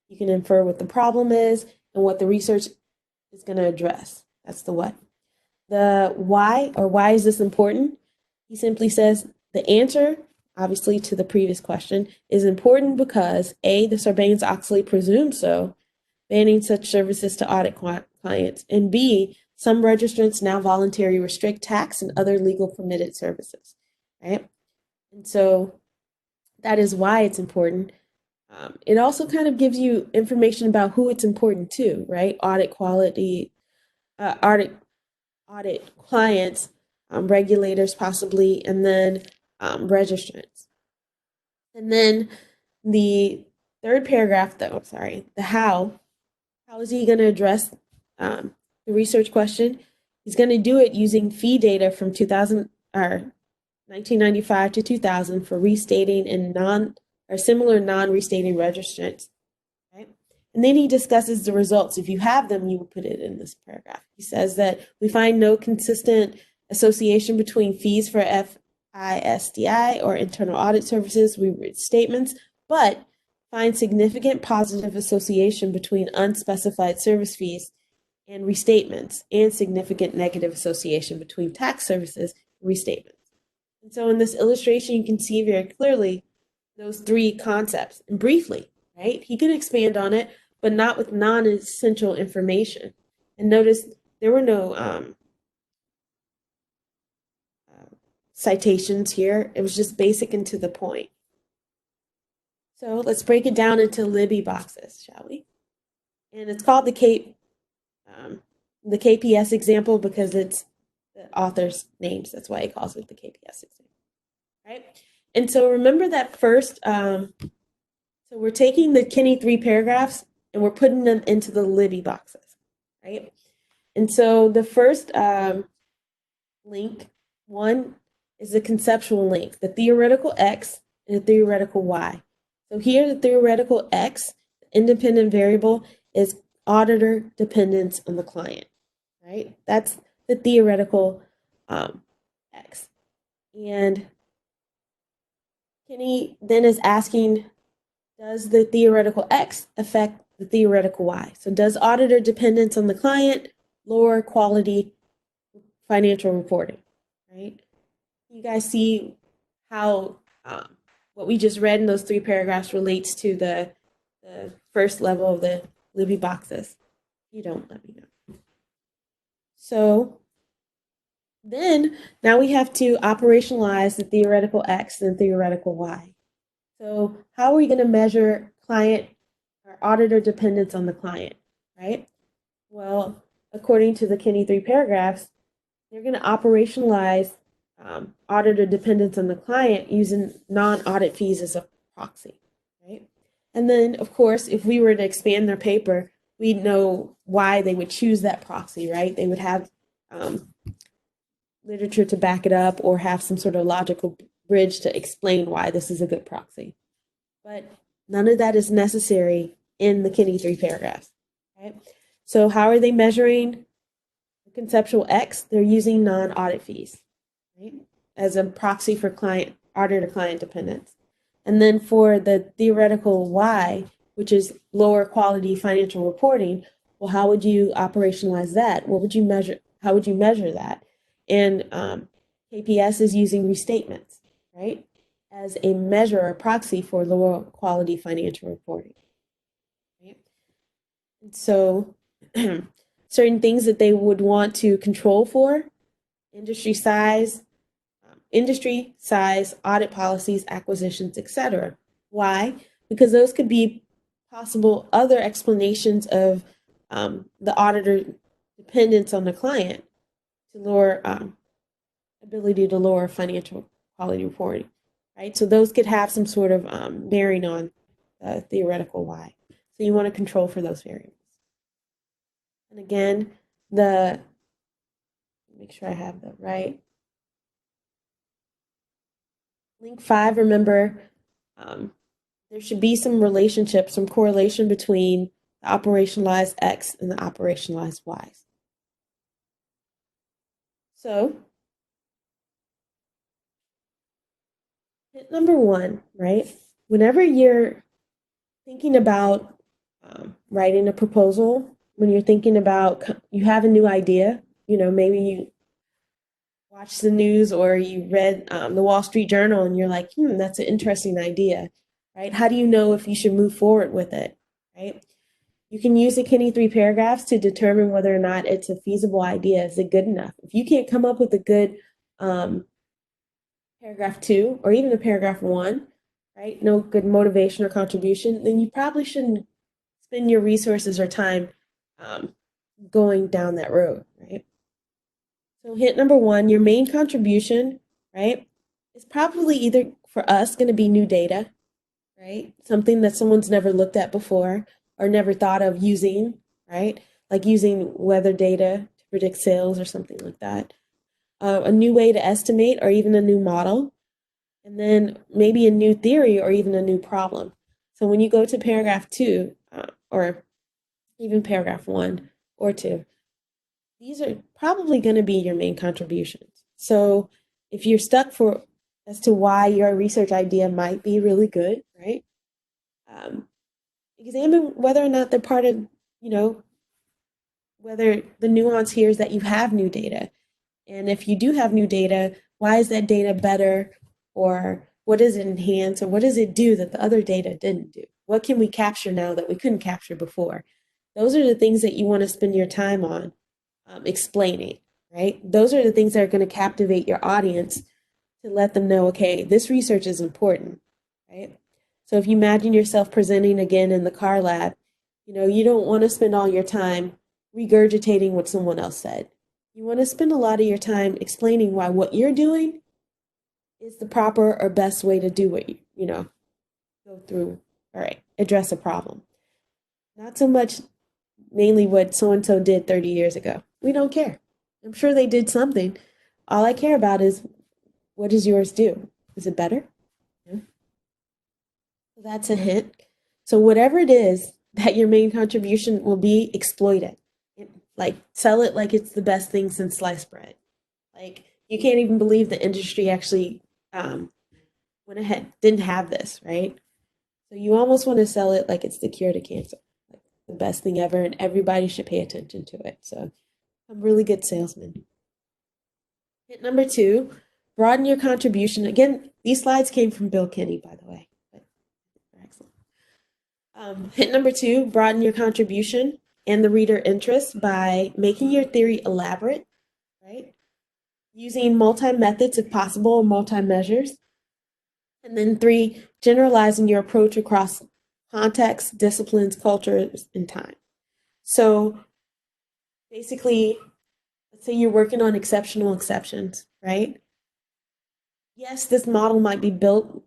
You can infer what the problem is and what the research is going to address. That's the what. The why, or why is this important? He simply says the answer, obviously to the previous question, is important because A, the Sarbanes-Oxley presumes so, banning such services to audit clients, and B, some registrants now voluntarily restrict tax and other legal permitted services, right? And so that is why it's important. It also kind of gives you information about who it's important to, right? Audit quality, audit clients, regulators possibly, and then registrants. And then the third paragraph, though, the how is he going to address the research question? He's going to do it using fee data from 1995 to 2000 for restating and similar non-restating registrants, right? And then he discusses the results. If you have them, you will put it in this paragraph. He says that we find no consistent association between fees for FISDI or internal audit services, we read statements, but find significant positive association between unspecified service fees and restatements, and significant negative association between tax services and restatements. And so in this illustration, you can see very clearly those 3 concepts, and briefly, right? He could expand on it, but not with non-essential information. And notice there were no citations here. It was just basic and to the point. So let's break it down into Libby boxes, shall we? And it's called the KPS example because it's the author's names. That's why he calls it the KPS example, right? And so remember that first, so we're taking the Kinney 3 paragraphs and we're putting them into the Libby boxes, right? And so the first link, 1, is the conceptual link, the theoretical X and the theoretical Y. So here, the theoretical X, independent variable, is auditor dependence on the client, right? That's the theoretical X. And Kinney then is asking, does the theoretical X affect the theoretical Y? So does auditor dependence on the client lower quality financial reporting, right? You guys see how what we just read in those 3 paragraphs relates to the first level of the Libby boxes? If you don't, let me know. So then now we have to operationalize the theoretical X and theoretical Y. So how are we going to measure client or auditor dependence on the client, right? Well, according to the Kinney 3 paragraphs, they're going to operationalize auditor dependence on the client using non-audit fees as a proxy, right? And then, of course, if we were to expand their paper, we'd know why they would choose that proxy, right? They would have literature to back it up or have some sort of logical bridge to explain why this is a good proxy. But none of that is necessary in the Kinney 3 paragraphs, right? So how are they measuring the conceptual X? They're using non-audit fees, right, as a proxy for auditor-client dependence. And then for the theoretical Y, which is lower quality financial reporting, well, how would you operationalize that? What would you measure? How would you measure that? And KPS is using restatements, right, as a measure or proxy for lower quality financial reporting. Right? And so certain things that they would want to control for: industry size, audit policies, acquisitions, etc. Why? Because those could be possible other explanations of the auditor dependence on the client to lower ability to lower financial quality reporting, right? So those could have some sort of bearing on theoretical Y. So you want to control for those variables. And again, make sure I have that right. Link 5, remember, there should be some relationship, some correlation between the operationalized X and the operationalized Y's. So, hit number 1, right? Whenever you're thinking about writing a proposal, when you're thinking about, you have a new idea, maybe you watched the news or you read the Wall Street Journal and you're like, that's an interesting idea, right? How do you know if you should move forward with it, right? You can use the Kinney 3 paragraphs to determine whether or not it's a feasible idea. Is it good enough? If you can't come up with a good paragraph 2 or even a paragraph 1, right? No good motivation or contribution, then you probably shouldn't spend your resources or time going down that road, right? So hint number 1, your main contribution, right, is probably either for us going to be new data, right? Something that someone's never looked at before or never thought of using, right? Like using weather data to predict sales or something like that. A new way to estimate or even a new model. And then maybe a new theory or even a new problem. So when you go to paragraph 2 or even paragraph 1 or 2, these are probably going to be your main contributions. So if you're stuck as to why your research idea might be really good, right? Examine whether or not they're part of, whether the nuance here is that you have new data. And if you do have new data, why is that data better? Or what does it enhance? Or what does it do that the other data didn't do? What can we capture now that we couldn't capture before? Those are the things that you want to spend your time on explaining, right? Those are the things that are going to captivate your audience to let them know, okay, this research is important, right? So if you imagine yourself presenting again in the car lab, you don't want to spend all your time regurgitating what someone else said. You want to spend a lot of your time explaining why what you're doing is the proper or best way to do what go through, all right, address a problem. Not so much mainly what so-and-so did 30 years ago. We don't care. I'm sure they did something. All I care about is, what does yours do? Is it better? Yeah. So that's a hint. So whatever it is that your main contribution will be, exploit it. Like, sell it like it's the best thing since sliced bread. Like, you can't even believe the industry actually went ahead, didn't have this, right? So you almost want to sell it like it's the cure to cancer, like the best thing ever, and everybody should pay attention to it. So I'm a really good salesman. Hint number 2, broaden your contribution. Again, these slides came from Bill Kinney, by the way. But excellent. Hint number 2, broaden your contribution and the reader interest by making your theory elaborate, right? Using multi-methods if possible, multi-measures. And then 3, generalizing your approach across contexts, disciplines, cultures, and time. So basically, let's say you're working on exceptional exceptions, right? Yes, this model might be built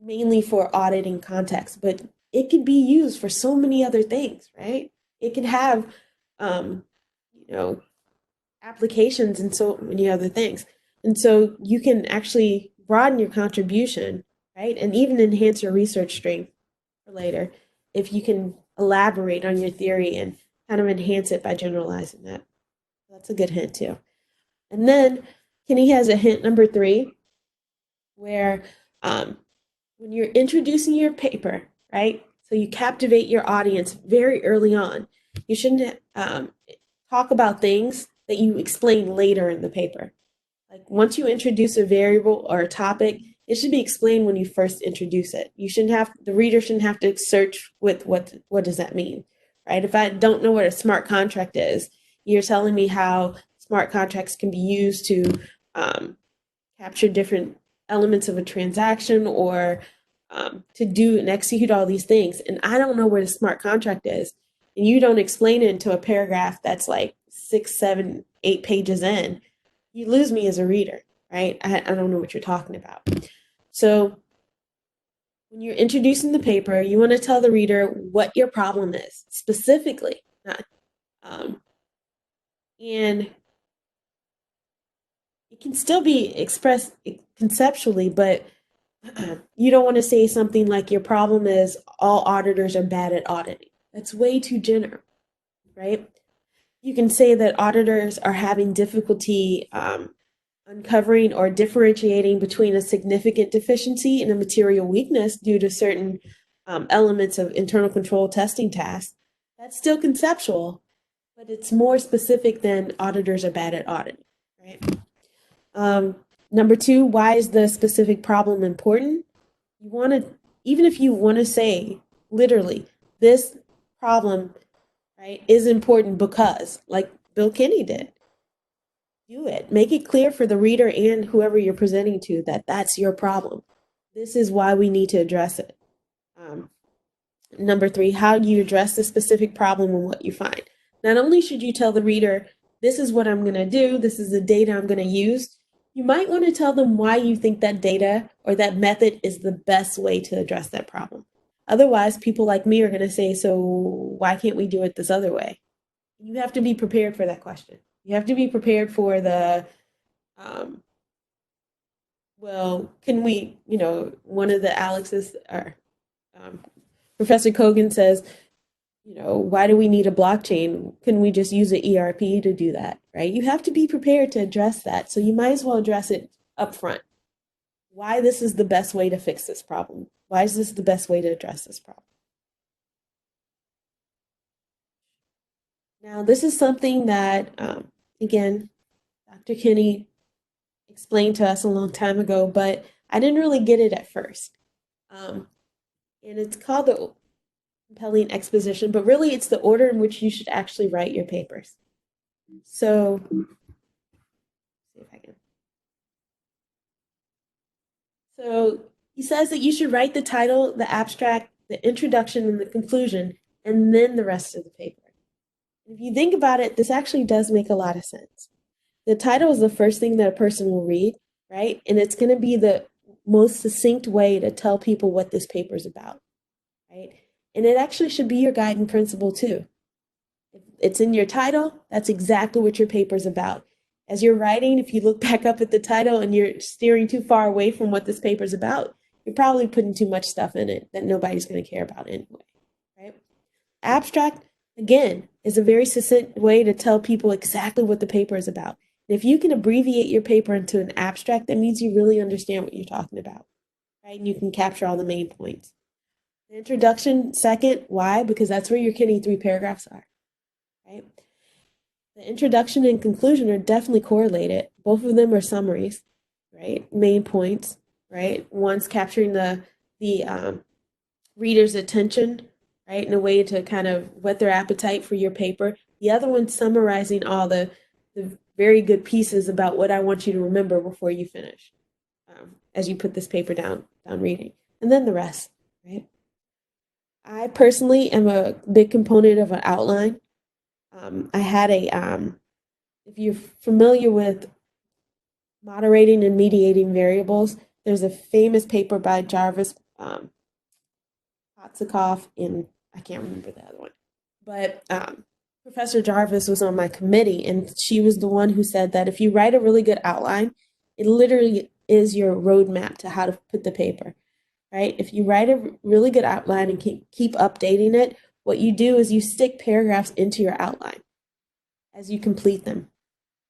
mainly for auditing context, but it could be used for so many other things, right? It could have, um, you know, applications and so many other things. And so you can actually broaden your contribution, right? And even enhance your research strength for later if you can elaborate on your theory and kind of enhance it by generalizing that. That's a good hint too. And then Kinney has a hint number 3 where when you're introducing your paper, right? So you captivate your audience very early on. You shouldn't talk about things that you explain later in the paper. Like once you introduce a variable or a topic, it should be explained when you first introduce it. The reader shouldn't have to search with what does that mean, right? If I don't know what a smart contract is, you're telling me how smart contracts can be used to capture different elements of a transaction or to do and execute all these things. And I don't know what a smart contract is. And you don't explain it into a paragraph that's like 6, 7, 8 pages in. You lose me as a reader, right? I don't know what you're talking about. So when you're introducing the paper, you want to tell the reader what your problem is specifically. And it can still be expressed conceptually, but you don't want to say something like your problem is all auditors are bad at auditing. That's way too general, right? You can say that auditors are having difficulty uncovering or differentiating between a significant deficiency and a material weakness due to certain elements of internal control testing tasks. That's still conceptual, but it's more specific than auditors are bad at auditing, right? Number 2, why is the specific problem important? You want to, even if you want to say literally, this problem, right, is important because, like Bill Kinney did. Do it. Make it clear for the reader and whoever you're presenting to that that's your problem. This is why we need to address it. Number 3, how do you address the specific problem and what you find? Not only should you tell the reader, this is what I'm going to do, this is the data I'm going to use, you might want to tell them why you think that data or that method is the best way to address that problem. Otherwise, people like me are going to say, so why can't we do it this other way? You have to be prepared for that question. You have to be prepared for the, well, can we, one of the Alexes, or Professor Kogan says, why do we need a blockchain? Can we just use an ERP to do that, right? You have to be prepared to address that. So you might as well address it up front. Why this is the best way to fix this problem? Why is this the best way to address this problem? Now, this is something that, again, Dr. Kinney explained to us a long time ago, but I didn't really get it at first. And it's called the compelling exposition, but really it's the order in which you should actually write your papers. So, see if I can. So he says that you should write the title, the abstract, the introduction, and the conclusion, and then the rest of the paper. If you think about it, this actually does make a lot of sense. The title is the first thing that a person will read, right? And it's going to be the most succinct way to tell people what this paper is about, right? And it actually should be your guiding principle too. If it's in your title, that's exactly what your paper is about. As you're writing, if you look back up at the title and you're steering too far away from what this paper is about, you're probably putting too much stuff in it that nobody's going to care about anyway, right? Abstract, again, is a very succinct way to tell people exactly what the paper is about. And if you can abbreviate your paper into an abstract, that means you really understand what you're talking about, right? And you can capture all the main points. The introduction, second. Why? Because that's where your Kinney 3 paragraphs are, right? The introduction and conclusion are definitely correlated. Both of them are summaries, right? Main points, right? One's capturing the reader's attention, right, in a way to kind of whet their appetite for your paper. The other one's summarizing all the very good pieces about what I want you to remember before you finish, as you put this paper down reading. And then the rest, right? I personally am a big component of an outline. I had if you're familiar with moderating and mediating variables, there's a famous paper by Jarvis Kotsakoff in, I can't remember the other one, but Professor Jarvis was on my committee, and she was the one who said that if you write a really good outline, it literally is your roadmap to how to put the paper, right? If you write a really good outline and keep updating it, what you do is you stick paragraphs into your outline as you complete them,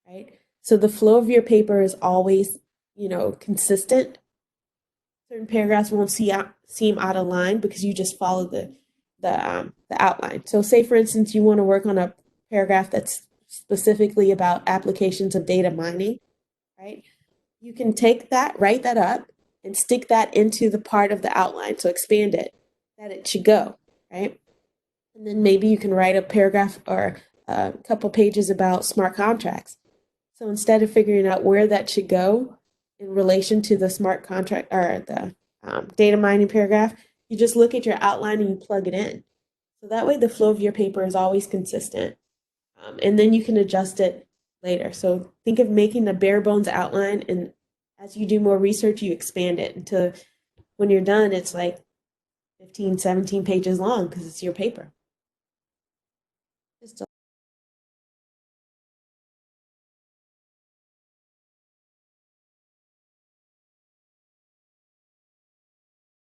right? So the flow of your paper is always, consistent. Certain paragraphs won't seem out of line because you just follow the outline. So say, for instance, you want to work on a paragraph that's specifically about applications of data mining, right? You can take that, write that up, and stick that into the part of the outline. So expand it, that it should go, right? And then maybe you can write a paragraph or a couple pages about smart contracts. So instead of figuring out where that should go in relation to the smart contract or the data mining paragraph, you just look at your outline and you plug it in. So that way the flow of your paper is always consistent. And then you can adjust it later. So think of making a bare bones outline, and as you do more research, you expand it until when you're done, it's like 15, 17 pages long because it's your paper.